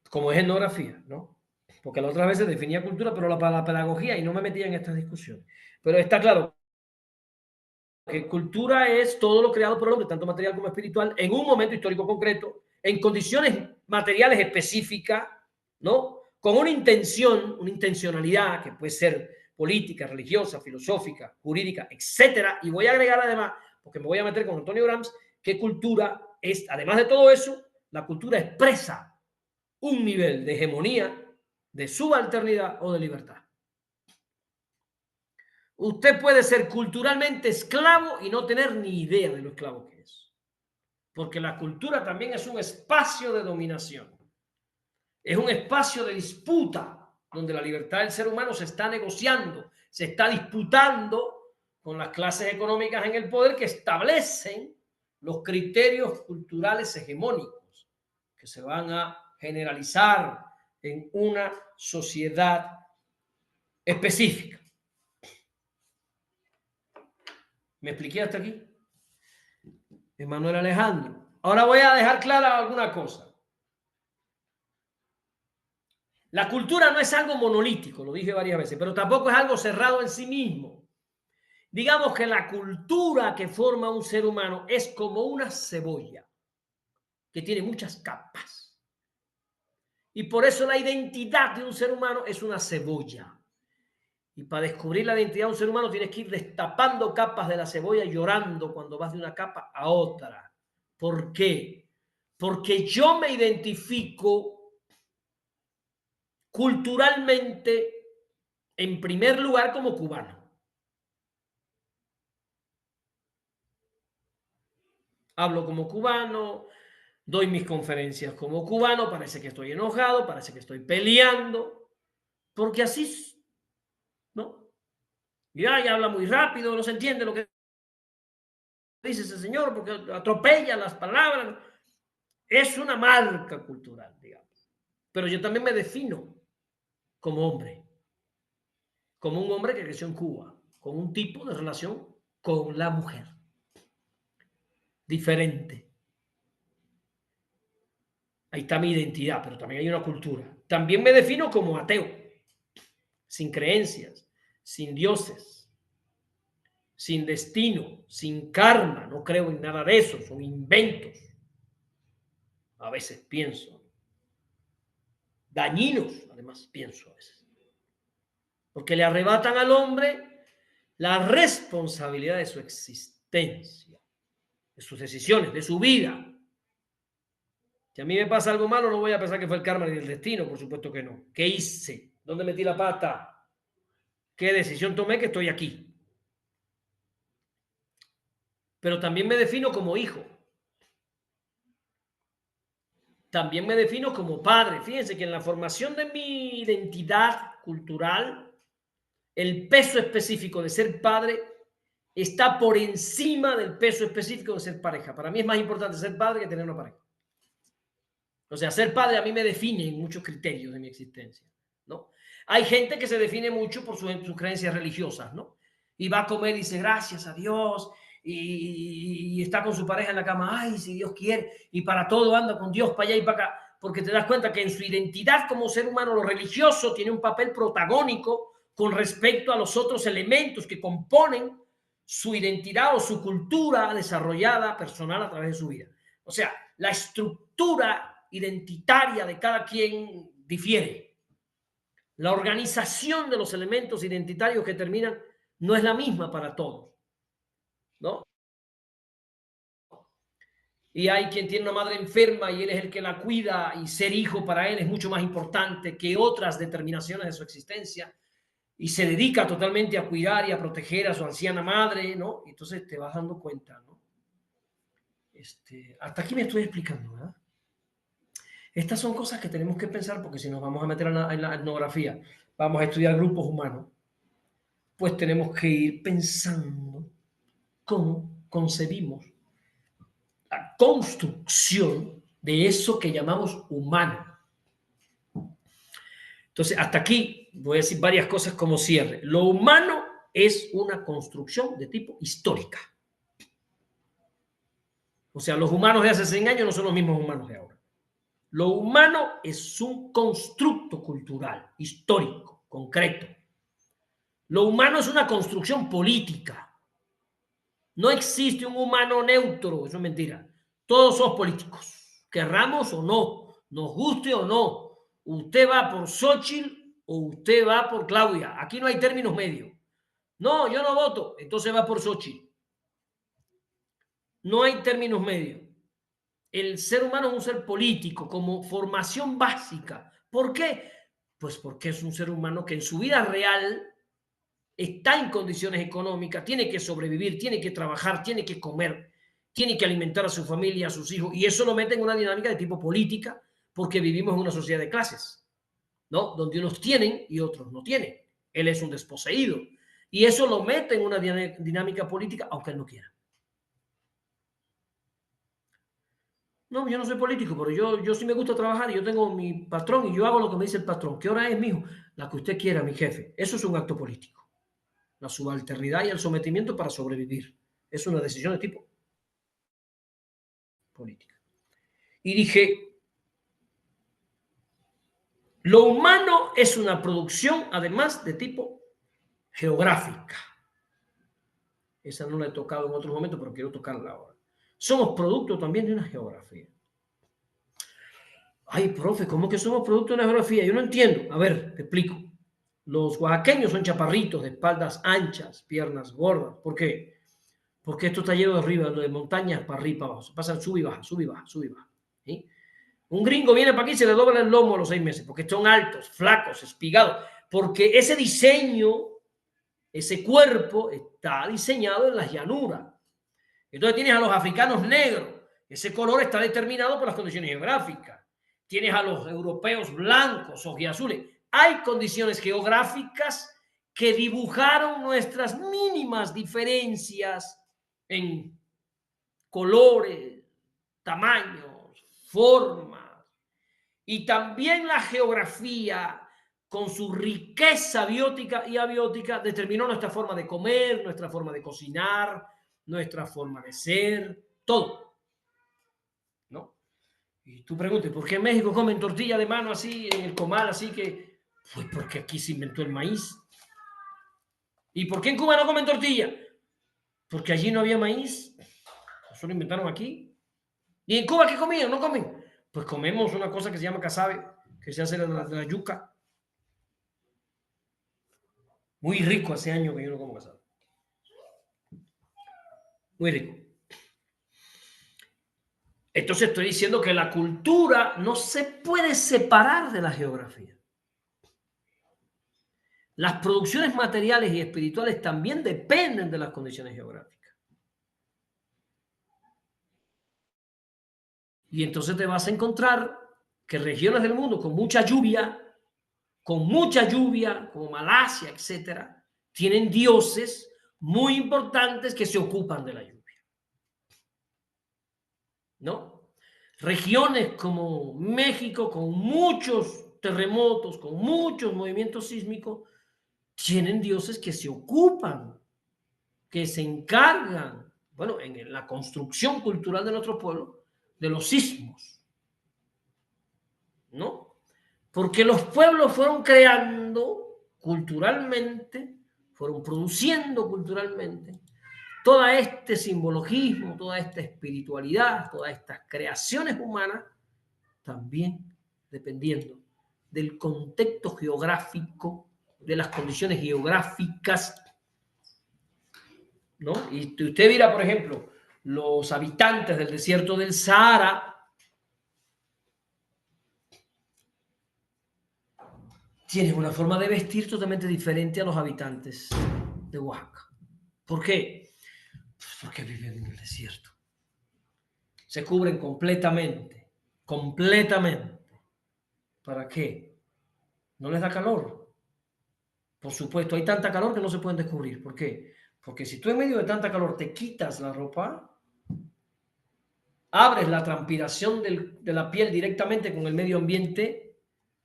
Como es etnografía, ¿no? Porque la otra vez se definía cultura, pero la pedagogía, y no me metía en estas discusiones. Pero está claro que cultura es todo lo creado por el hombre, tanto material como espiritual, en un momento histórico concreto, en condiciones materiales específicas, ¿no? Con una intención, una intencionalidad que puede ser política, religiosa, filosófica, jurídica, etcétera. Y voy a agregar además, porque me voy a meter con Antonio Gramsci, que cultura es, además de todo eso, la cultura expresa un nivel de hegemonía, de subalternidad o de libertad. Usted puede ser culturalmente esclavo y no tener ni idea de lo esclavo que es. Porque la cultura también es un espacio de dominación. Es un espacio de disputa donde la libertad del ser humano se está negociando, se está disputando con las clases económicas en el poder que establecen los criterios culturales hegemónicos que se van a generalizar en una sociedad específica. ¿Me expliqué hasta aquí? Emanuel Alejandro. Ahora voy a dejar clara alguna cosa. La cultura no es algo monolítico, lo dije varias veces, pero tampoco es algo cerrado en sí mismo. Digamos que la cultura que forma un ser humano es como una cebolla que tiene muchas capas. Y por eso la identidad de un ser humano es una cebolla. Y para descubrir la identidad de un ser humano tienes que ir destapando capas de la cebolla y llorando cuando vas de una capa a otra. ¿Por qué? Porque yo me identifico culturalmente, en primer lugar, como cubano. Hablo como cubano, doy mis conferencias como cubano, parece que estoy enojado, parece que estoy peleando, porque así, ¿no? Ya habla muy rápido, no se entiende lo que dice ese señor, porque atropella las palabras. Es una marca cultural, digamos. Pero yo también me defino como hombre, como un hombre que creció en Cuba, con un tipo de relación con la mujer diferente. Ahí está mi identidad, pero también hay una cultura. También me defino como ateo, sin creencias, sin dioses, sin destino, sin karma. No creo en nada de eso, son inventos. A veces pienso. Dañinos, además, pienso a veces. Porque le arrebatan al hombre la responsabilidad de su existencia, de sus decisiones, de su vida. Si a mí me pasa algo malo, no voy a pensar que fue el karma ni el destino, por supuesto que no. ¿Qué hice? ¿Dónde metí la pata? ¿Qué decisión tomé que estoy aquí? pero también me defino como hijo. También me defino como padre. Fíjense que en la formación de mi identidad cultural, el peso específico de ser padre está por encima del peso específico de ser pareja. Para mí es más importante ser padre que tener una pareja. O sea, ser padre a mí me define en muchos criterios de mi existencia, ¿no? Hay gente que se define mucho por sus creencias religiosas, ¿no? Y va a comer y dice gracias a Dios y está con su pareja en la cama, ay, si Dios quiere, y para todo anda con Dios para allá y para acá, porque te das cuenta que en su identidad como ser humano lo religioso tiene un papel protagónico con respecto a los otros elementos que componen su identidad o su cultura desarrollada personal a través de su vida. O sea, la estructura identitaria de cada quien difiere. La organización de los elementos identitarios que terminan no es la misma para todos, ¿no? Y hay quien tiene una madre enferma y él es el que la cuida y ser hijo para él es mucho más importante que otras determinaciones de su existencia y se dedica totalmente a cuidar y a proteger a su anciana madre, ¿no? Entonces te vas dando cuenta, ¿no? Hasta aquí me estoy explicando, ¿verdad? Estas son cosas que tenemos que pensar porque si nos vamos a meter en la etnografía, vamos a estudiar grupos humanos, pues tenemos que ir pensando cómo concebimos la construcción de eso que llamamos humano. Entonces, hasta aquí voy a decir varias cosas como cierre. Lo humano es una construcción de tipo histórica. O sea, los humanos de hace 100 años no son los mismos humanos de ahora. Lo humano es un constructo cultural, histórico, concreto. Lo humano es una construcción política. No existe un humano neutro, eso es mentira. Todos somos políticos, querramos o no, nos guste o no. Usted va por Xochitl o usted va por Claudia. Aquí no hay términos medios. No, yo no voto, entonces va por Xochitl. No hay términos medios. El ser humano es un ser político como formación básica. ¿Por qué? Pues porque es un ser humano que en su vida real está en condiciones económicas, tiene que sobrevivir, tiene que trabajar, tiene que comer, tiene que alimentar a su familia, a sus hijos, y eso lo mete en una dinámica de tipo política, porque vivimos en una sociedad de clases, ¿no? Donde unos tienen y otros no tienen. Él es un desposeído, y eso lo mete en una dinámica política, aunque él no quiera. No, yo no soy político, pero yo sí me gusta trabajar y yo tengo mi patrón y yo hago lo que me dice el patrón. ¿Qué hora es, mijo? La que usted quiera, mi jefe. Eso es un acto político. La subalternidad y el sometimiento para sobrevivir. Es una decisión de tipo política. Y dije, lo humano es una producción además de tipo geográfica. Esa no la he tocado en otros momentos, pero quiero tocarla ahora. Somos producto también de una geografía. Ay, profe, ¿cómo que somos producto de una geografía? Yo no entiendo. A ver, te explico. Los oaxaqueños son chaparritos, de espaldas anchas, piernas gordas. ¿Por qué? Porque esto está lleno de arriba, de montañas para arriba, para abajo. Se pasan sube y baja, sube y baja, sube y baja. ¿Sí? Un gringo viene para aquí y se le dobla el lomo a los 6 meses, porque son altos, flacos, espigados, porque ese diseño, ese cuerpo está diseñado en las llanuras. Entonces tienes a los africanos negros, ese color está determinado por las condiciones geográficas. Tienes a los europeos blancos, ojiazules. Hay condiciones geográficas que dibujaron nuestras mínimas diferencias en colores, tamaños, formas. Y también la geografía, con su riqueza biótica y abiótica, determinó nuestra forma de comer, nuestra forma de cocinar, nuestra forma de ser, todo, ¿no? Y tú preguntas, ¿por qué en México comen tortilla de mano así, en el comal, así que? Pues porque aquí se inventó el maíz. ¿Y por qué en Cuba no comen tortilla? Porque allí no había maíz. Eso lo inventaron aquí. ¿Y en Cuba qué comían? ¿No comen? Pues comemos una cosa que se llama casabe, que se hace de la yuca. Muy rico, hace años que yo no como casabe. Muy rico. Entonces estoy diciendo que la cultura no se puede separar de la geografía. Las producciones materiales y espirituales también dependen de las condiciones geográficas. Y entonces te vas a encontrar que regiones del mundo con mucha lluvia, como Malasia, etcétera, tienen dioses muy importantes que se ocupan de la lluvia, ¿no? Regiones como México, con muchos terremotos, con muchos movimientos sísmicos, tienen dioses que se ocupan, que se encargan, bueno, en la construcción cultural de nuestro pueblo, de los sismos, ¿no? Porque los pueblos fueron creando culturalmente, fueron produciendo culturalmente todo este simbologismo, toda esta espiritualidad, todas estas creaciones humanas, también dependiendo del contexto geográfico, de las condiciones geográficas, ¿no? Y usted mira, por ejemplo, los habitantes del desierto del Sahara tienen una forma de vestir totalmente diferente a los habitantes de Oaxaca. ¿Por qué? Pues porque viven en el desierto. Se cubren completamente, completamente. ¿Para qué? No les da calor. Por supuesto, hay tanta calor que no se pueden descubrir. ¿Por qué? Porque si tú en medio de tanta calor te quitas la ropa, abres la transpiración de la piel directamente con el medio ambiente,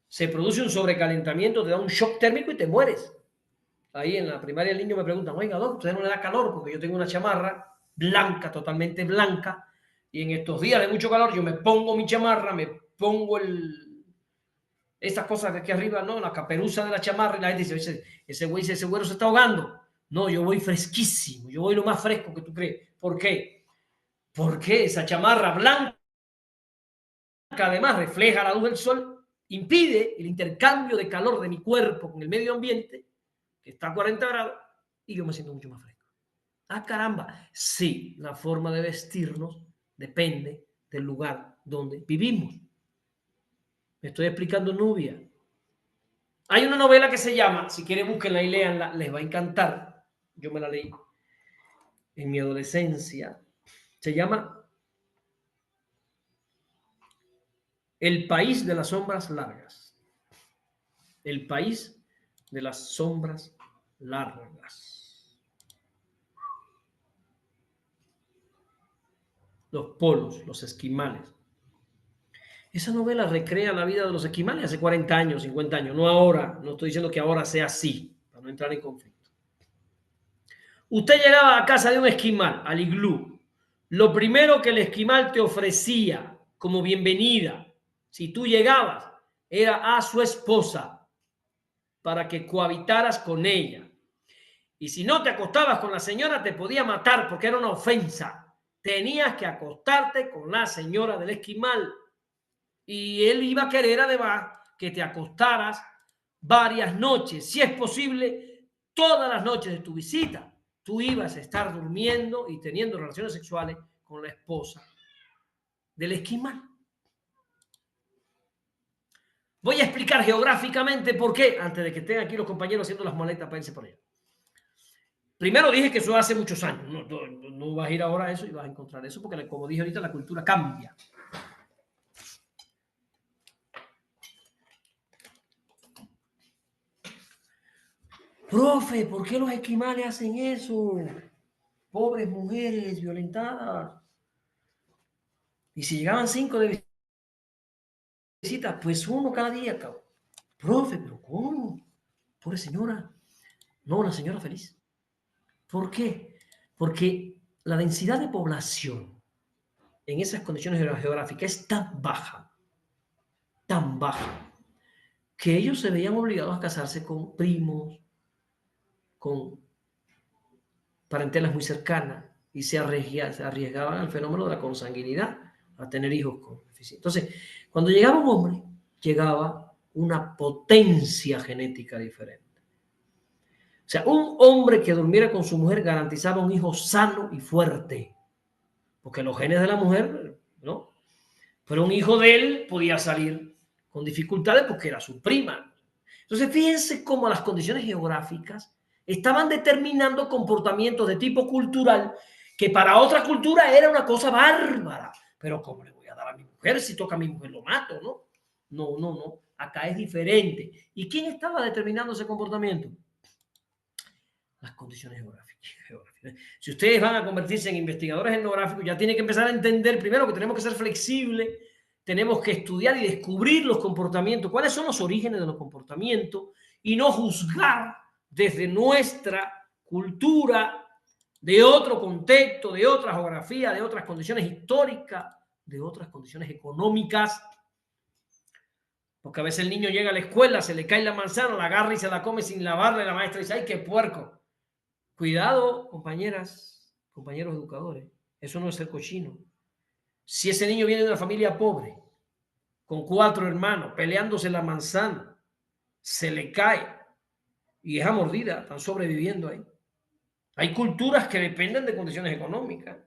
se produce un sobrecalentamiento, te da un shock térmico y te mueres. Ahí en la primaria el niño me pregunta, oiga, doctor, ¿usted no le da calor? Porque yo tengo una chamarra blanca, totalmente blanca, y en estos días de mucho calor yo me pongo mi chamarra, me pongo estas cosas de aquí arriba, ¿no? La caperuza de la chamarra, y la gente dice, ese güey, ese güero se está ahogando. No, yo voy fresquísimo, yo voy lo más fresco que tú crees. ¿Por qué? Porque esa chamarra blanca, además, refleja la luz del sol, impide el intercambio de calor de mi cuerpo con el medio ambiente, que está a 40 grados, y yo me siento mucho más fresco. Ah, caramba, sí, la forma de vestirnos depende del lugar donde vivimos. Me estoy explicando, Nubia. Hay una novela que se llama, si quieren búsquenla y léanla, les va a encantar. Yo me la leí en mi adolescencia. Se llama El país de las sombras largas. El país de las sombras largas. Los polos, los esquimales. Esa novela recrea la vida de los esquimales hace 40 años, 50 años, no ahora. No estoy diciendo que ahora sea así, para no entrar en conflicto. Usted llegaba a casa de un esquimal, al iglú. Lo primero que el esquimal te ofrecía como bienvenida, si tú llegabas, era a su esposa para que cohabitaras con ella. Y si no te acostabas con la señora, te podía matar porque era una ofensa. Tenías que acostarte con la señora del esquimal. Y él iba a querer además que te acostaras varias noches, si es posible, todas las noches de tu visita. Tú ibas a estar durmiendo y teniendo relaciones sexuales con la esposa del esquimal. Voy a explicar geográficamente por qué, antes de que estén aquí los compañeros haciendo las maletas para irse por allá. Primero dije que eso hace muchos años. No vas a ir ahora a eso y vas a encontrar eso, porque como dije ahorita, la cultura cambia. Profe, ¿por qué los esquimales hacen eso? Pobres mujeres violentadas. Y si llegaban 5 de visita, pues uno cada día, cabrón. Profe, pero ¿cómo? Pobre señora. No, la señora feliz. ¿Por qué? Porque la densidad de población en esas condiciones geográficas es tan baja, que ellos se veían obligados a casarse con primos, con parentelas muy cercanas, y se arriesgaban al fenómeno de la consanguinidad, a tener hijos con deficiencia. Entonces, cuando llegaba un hombre, llegaba una potencia genética diferente. O sea, un hombre que durmiera con su mujer garantizaba un hijo sano y fuerte, porque los genes de la mujer, ¿no? Pero un hijo de él podía salir con dificultades porque era su prima. Entonces, fíjense cómo las condiciones geográficas estaban determinando comportamientos de tipo cultural que para otra cultura era una cosa bárbara. pero ¿cómo le voy a dar a mi mujer? Si toca a mi mujer lo mato, ¿no? No, no, no. Acá es diferente. ¿Y quién estaba determinando ese comportamiento? Las condiciones geográficas. Si ustedes van a convertirse en investigadores etnográficos, ya tienen que empezar a entender primero que tenemos que ser flexibles, tenemos que estudiar y descubrir los comportamientos, cuáles son los orígenes de los comportamientos y no juzgar desde nuestra cultura, de otro contexto, de otra geografía, de otras condiciones históricas, de otras condiciones económicas. Porque a veces el niño llega a la escuela, se le cae la manzana, la agarra y se la come sin lavarle. La maestra dice, ¡ay, qué puerco! Cuidado, compañeras, compañeros educadores. Eso no es ser cochino. Si ese niño viene de una familia pobre, con 4 hermanos, peleándose la manzana, se le cae y es a mordida, están sobreviviendo ahí. Hay culturas que dependen de condiciones económicas.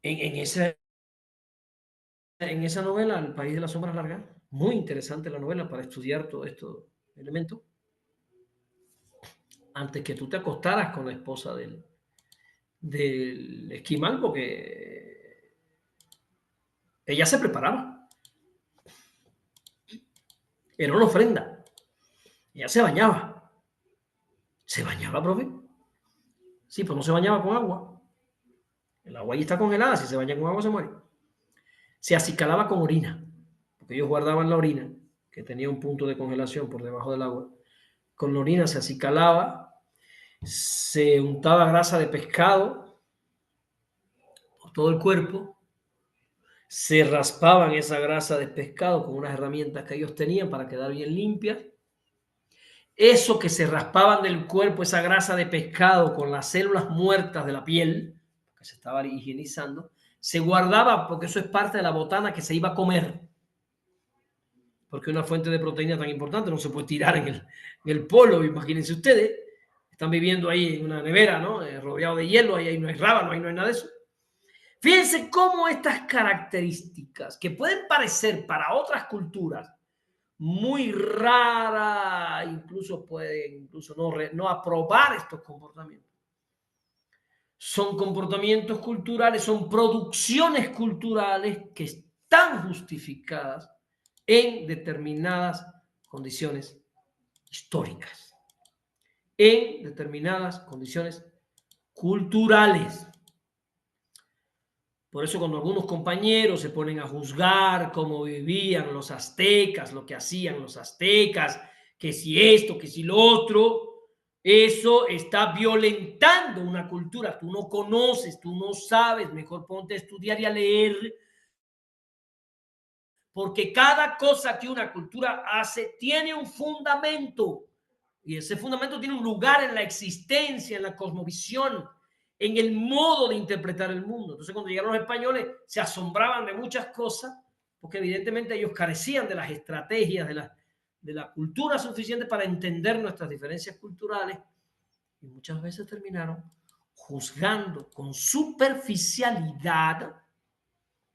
En esa novela, El País de las Sombras Largas, muy interesante la novela para estudiar todos estos elementos. Antes que tú te acostaras con la esposa del esquimal, porque ella se preparaba. Era una ofrenda. Ella se bañaba. ¿Se bañaba, profe? Sí, pues no se bañaba con agua. El agua ahí está congelada. Si se baña con agua, se muere. Se acicalaba con orina, porque ellos guardaban la orina, que tenía un punto de congelación por debajo del agua. Con la orina se acicalaba, se untaba grasa de pescado por todo el cuerpo, se raspaban esa grasa de pescado con unas herramientas que ellos tenían para quedar bien limpias. Eso que se raspaban del cuerpo, esa grasa de pescado con las células muertas de la piel, que se estaba higienizando, se guardaba porque eso es parte de la botana que se iba a comer. Porque una fuente de proteína tan importante no se puede tirar en el polo. Imagínense ustedes, están viviendo ahí en una nevera, ¿no? Rodeado de hielo, ahí no hay rábano, ahí no hay nada de eso. Fíjense cómo estas características, que pueden parecer para otras culturas muy raras, incluso pueden no aprobar estos comportamientos. Son comportamientos culturales, son producciones culturales que están justificadas en determinadas condiciones históricas, en determinadas condiciones culturales. Por eso cuando algunos compañeros se ponen a juzgar cómo vivían los aztecas, lo que hacían los aztecas, que si esto, que si lo otro, eso está violentando una cultura. Tú no conoces, tú no sabes, mejor ponte a estudiar y a leer, porque cada cosa que una cultura hace tiene un fundamento, y ese fundamento tiene un lugar en la existencia, en la cosmovisión, en el modo de interpretar el mundo. Entonces, cuando llegaron los españoles, se asombraban de muchas cosas, porque evidentemente ellos carecían de las estrategias, de la cultura suficiente para entender nuestras diferencias culturales, y muchas veces terminaron juzgando con superficialidad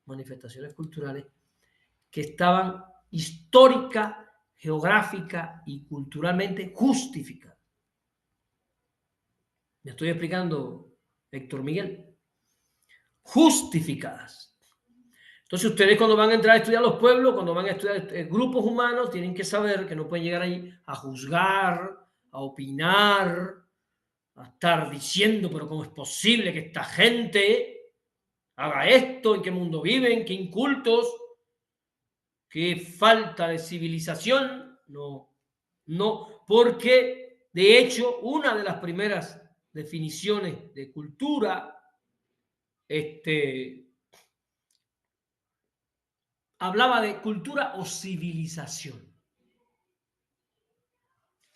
manifestaciones culturales que estaban histórica, geográfica y culturalmente justificadas. ¿Me estoy explicando, Héctor Miguel? Justificadas. Entonces ustedes cuando van a entrar a estudiar los pueblos, cuando van a estudiar grupos humanos, tienen que saber que no pueden llegar ahí a juzgar, a opinar, a estar diciendo, pero ¿cómo es posible que esta gente haga esto? ¿En qué mundo viven? ¿Qué incultos? ¿Qué falta de civilización? No, no, porque de hecho una de las primeras definiciones de cultura hablaba de cultura o civilización.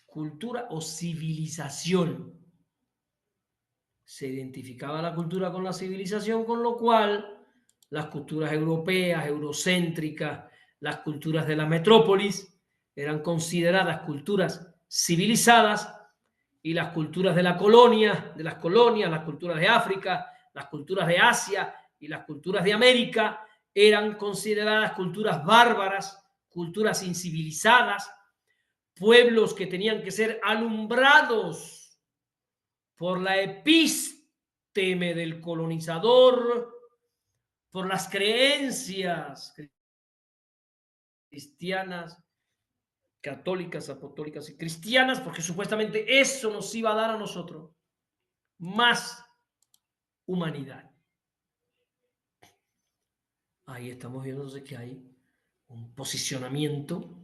Cultura o civilización. Se identificaba la cultura con la civilización, con lo cual las culturas europeas, eurocéntricas, las culturas de la metrópolis eran consideradas culturas civilizadas, y las culturas de la colonia, de las colonias, las culturas de África, las culturas de Asia y las culturas de América eran consideradas culturas bárbaras, culturas incivilizadas, pueblos que tenían que ser alumbrados por la teme del colonizador, por las creencias cristianas, católicas, apostólicas y cristianas, porque supuestamente eso nos iba a dar a nosotros más humanidad. Ahí estamos viendo entonces que hay un posicionamiento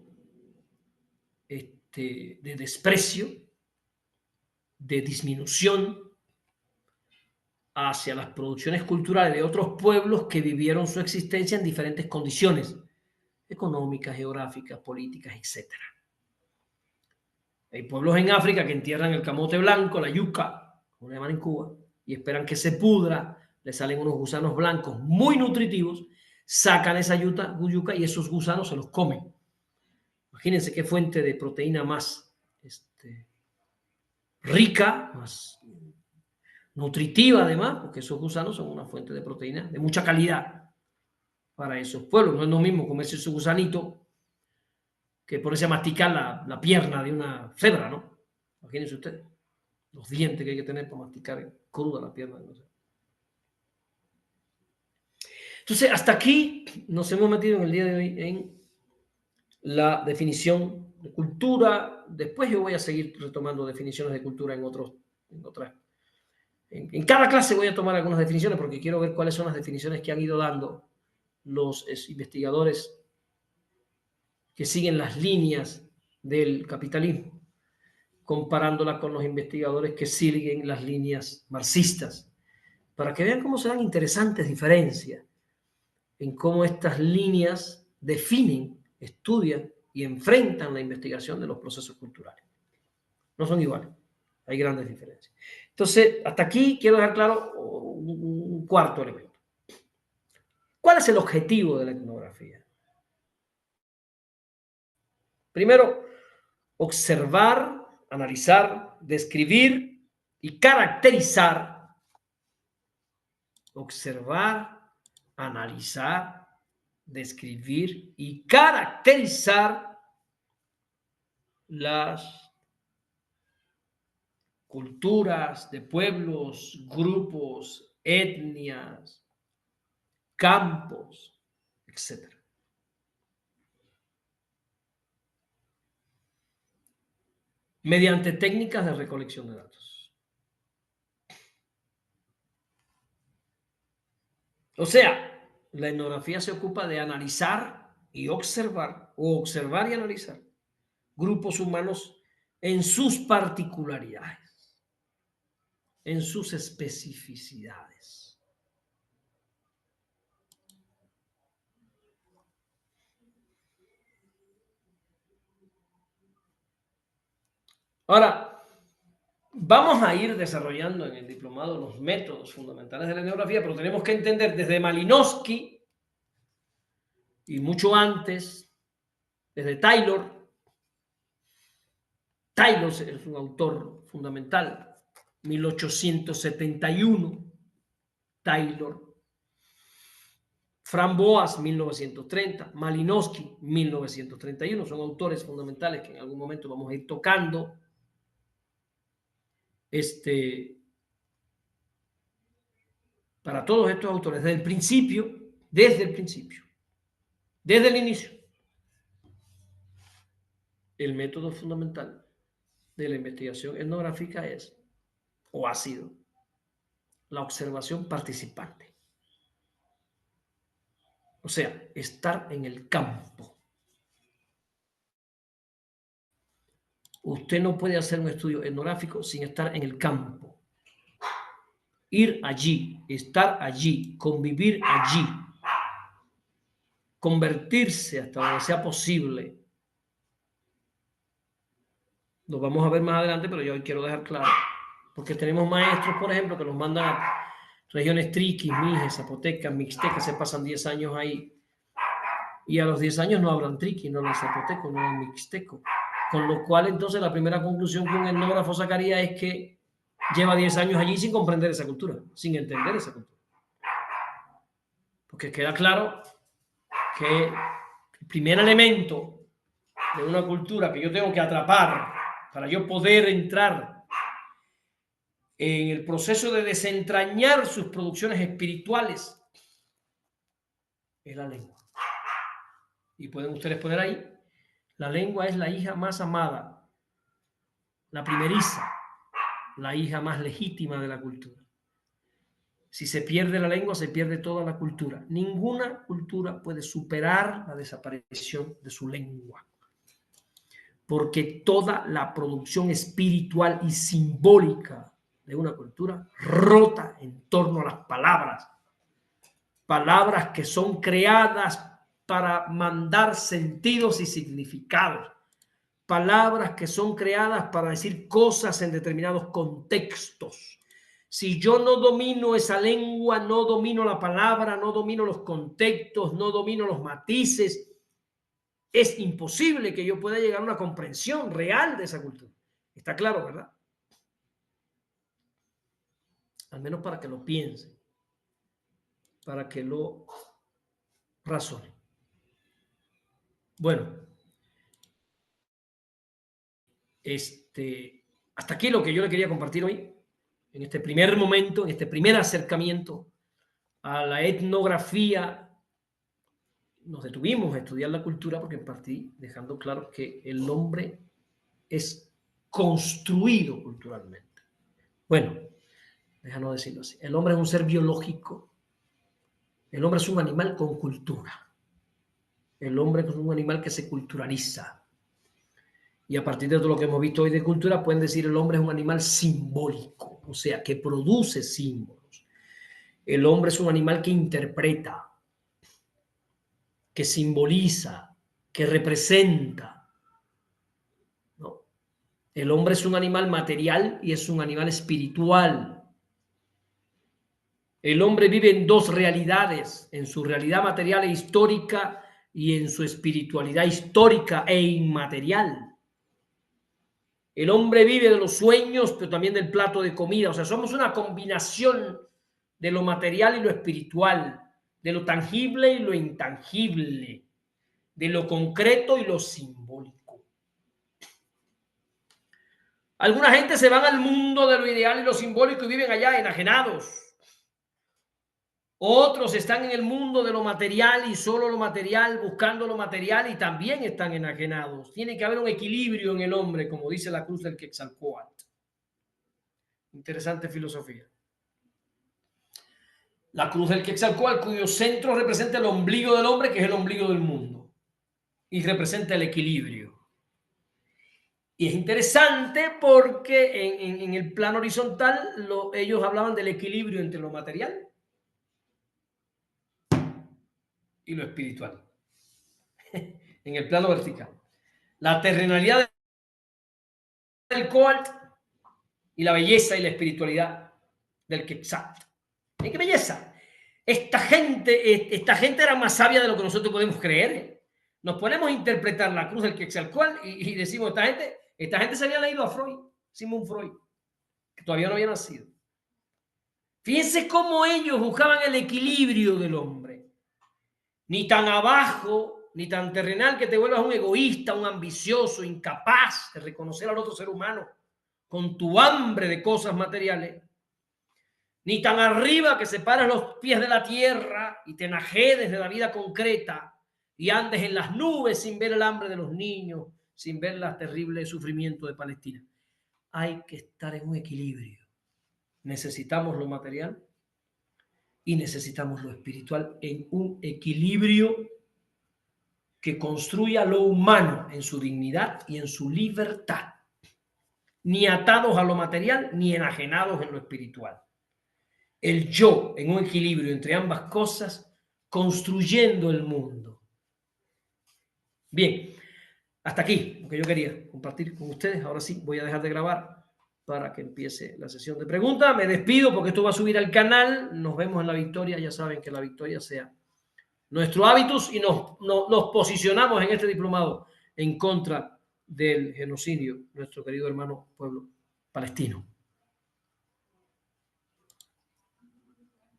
de desprecio, de disminución hacia las producciones culturales de otros pueblos que vivieron su existencia en diferentes condiciones económicas, geográficas, políticas, etc. Hay pueblos en África que entierran el camote blanco, la yuca, como le llaman en Cuba, y esperan que se pudra, le salen unos gusanos blancos muy nutritivos, sacan esa yuca y esos gusanos se los comen. Imagínense qué fuente de proteína más rica, más nutritiva además, porque esos gusanos son una fuente de proteína de mucha calidad para esos pueblos. No es lo mismo comerse ese gusanito que ponerse a masticar la pierna de una cebra, ¿no? Imagínense ustedes los dientes que hay que tener para masticar cruda la pierna. No sé. Entonces, hasta aquí nos hemos metido en el día de hoy en la definición de cultura. Después yo voy a seguir retomando definiciones de cultura en otras. En cada clase voy a tomar algunas definiciones porque quiero ver cuáles son las definiciones que han ido dando los investigadores que siguen las líneas del capitalismo, comparándola con los investigadores que siguen las líneas marxistas, para que vean cómo se dan interesantes diferencias en cómo estas líneas definen, estudian y enfrentan la investigación de los procesos culturales. No son iguales, hay grandes diferencias. Entonces, hasta aquí quiero dejar claro un cuarto elemento. ¿Cuál es el objetivo de la etnografía? Primero, observar, analizar, describir y caracterizar. Observar, analizar, describir y caracterizar las culturas de pueblos, grupos, etnias, campos, etc. Mediante técnicas de recolección de datos. O sea, la etnografía se ocupa de analizar y observar, o observar y analizar grupos humanos en sus particularidades, en sus especificidades. Ahora, vamos a ir desarrollando en el diplomado los métodos fundamentales de la etnografía, pero tenemos que entender desde Malinowski y mucho antes, desde Taylor. Taylor es un autor fundamental, 1871, Taylor. Framboas, 1930, Malinowski, 1931, son autores fundamentales que en algún momento vamos a ir tocando. Para todos estos autores, desde el principio, desde el inicio, el método fundamental de la investigación etnográfica es, o ha sido, la observación participante. O sea, estar en el campo. Usted no puede hacer un estudio etnográfico sin estar en el campo. Ir allí, estar allí, convivir allí, convertirse hasta donde sea posible. Lo vamos a ver más adelante, pero yo hoy quiero dejar claro, porque tenemos maestros, por ejemplo, que nos mandan a regiones triquis, mijes, zapotecas, mixtecas, se pasan 10 años ahí, y a los 10 años no hablan triqui, no hablan zapoteco, no hablan mixteco, con lo cual entonces la primera conclusión que un etnógrafo sacaría es que lleva 10 años allí sin comprender esa cultura, sin entender esa cultura. Porque queda claro que el primer elemento de una cultura que yo tengo que atrapar para yo poder entrar en el proceso de desentrañar sus producciones espirituales, es la lengua. Y pueden ustedes poner ahí, la lengua es la hija más amada, la primeriza, la hija más legítima de la cultura. Si se pierde la lengua, se pierde toda la cultura. Ninguna cultura puede superar la desaparición de su lengua, porque toda la producción espiritual y simbólica de una cultura rota en torno a las palabras. Palabras que son creadas para mandar sentidos y significados. Palabras que son creadas para decir cosas en determinados contextos. Si yo no domino esa lengua, no domino la palabra, no domino los contextos, no domino los matices, es imposible que yo pueda llegar a una comprensión real de esa cultura. Está claro, ¿verdad? Al menos para que lo piensen, para que lo razonen. Bueno, hasta aquí lo que yo le quería compartir hoy, en este primer momento, en este primer acercamiento a la etnografía. Nos detuvimos a estudiar la cultura porque partí dejando claro que el hombre es construido culturalmente. Bueno, déjanos decirlo así. El hombre es un ser biológico. El hombre es un animal con cultura. El hombre es un animal que se culturaliza. Y a partir de todo lo que hemos visto hoy de cultura, pueden decir el hombre es un animal simbólico, o sea, que produce símbolos. El hombre es un animal que interpreta, que simboliza, que representa, ¿no? El hombre es un animal material y es un animal espiritual. El hombre vive en dos realidades, en su realidad material e histórica y en su espiritualidad histórica e inmaterial. El hombre vive de los sueños, pero también del plato de comida. O sea, somos una combinación de lo material y lo espiritual, de lo tangible y lo intangible, de lo concreto y lo simbólico. Alguna gente se van al mundo de lo ideal y lo simbólico y viven allá enajenados. Otros están en el mundo de lo material y solo lo material, buscando lo material y también están enajenados. Tiene que haber un equilibrio en el hombre, como dice la cruz del Quetzalcóatl. Interesante filosofía. La cruz del Quetzalcóatl, cuyo centro representa el ombligo del hombre, que es el ombligo del mundo, y representa el equilibrio. Y es interesante porque en el plano horizontal ellos hablaban del equilibrio entre lo material y lo espiritual. En el plano vertical. La terrenalidad del Quetzalcóatl y la belleza y la espiritualidad del Quetzalcóatl. ¡Qué belleza! Esta gente era más sabia de lo que nosotros podemos creer. Nos ponemos a interpretar la cruz del Quetzalcóatl y decimos, esta gente se había leído a Freud, Sigmund Freud, que todavía no había nacido. Fíjense cómo ellos buscaban el equilibrio del hombre. Ni tan abajo, ni tan terrenal que te vuelvas un egoísta, un ambicioso, incapaz de reconocer al otro ser humano con tu hambre de cosas materiales. Ni tan arriba que separes los pies de la tierra y te enajedes de la vida concreta y andes en las nubes sin ver el hambre de los niños, sin ver el terrible sufrimiento de Palestina. Hay que estar en un equilibrio. Necesitamos lo material y necesitamos lo espiritual en un equilibrio que construya lo humano en su dignidad y en su libertad, ni atados a lo material ni enajenados en lo espiritual. El yo en un equilibrio entre ambas cosas, construyendo el mundo. Bien, hasta aquí lo que yo quería compartir con ustedes. Ahora sí, voy a dejar de grabar para que empiece la sesión de preguntas. Me despido porque esto va a subir al canal. Nos vemos en la victoria. Ya saben que la victoria sea nuestro hábitus y nos posicionamos en este diplomado en contra del genocidio, nuestro querido hermano pueblo palestino.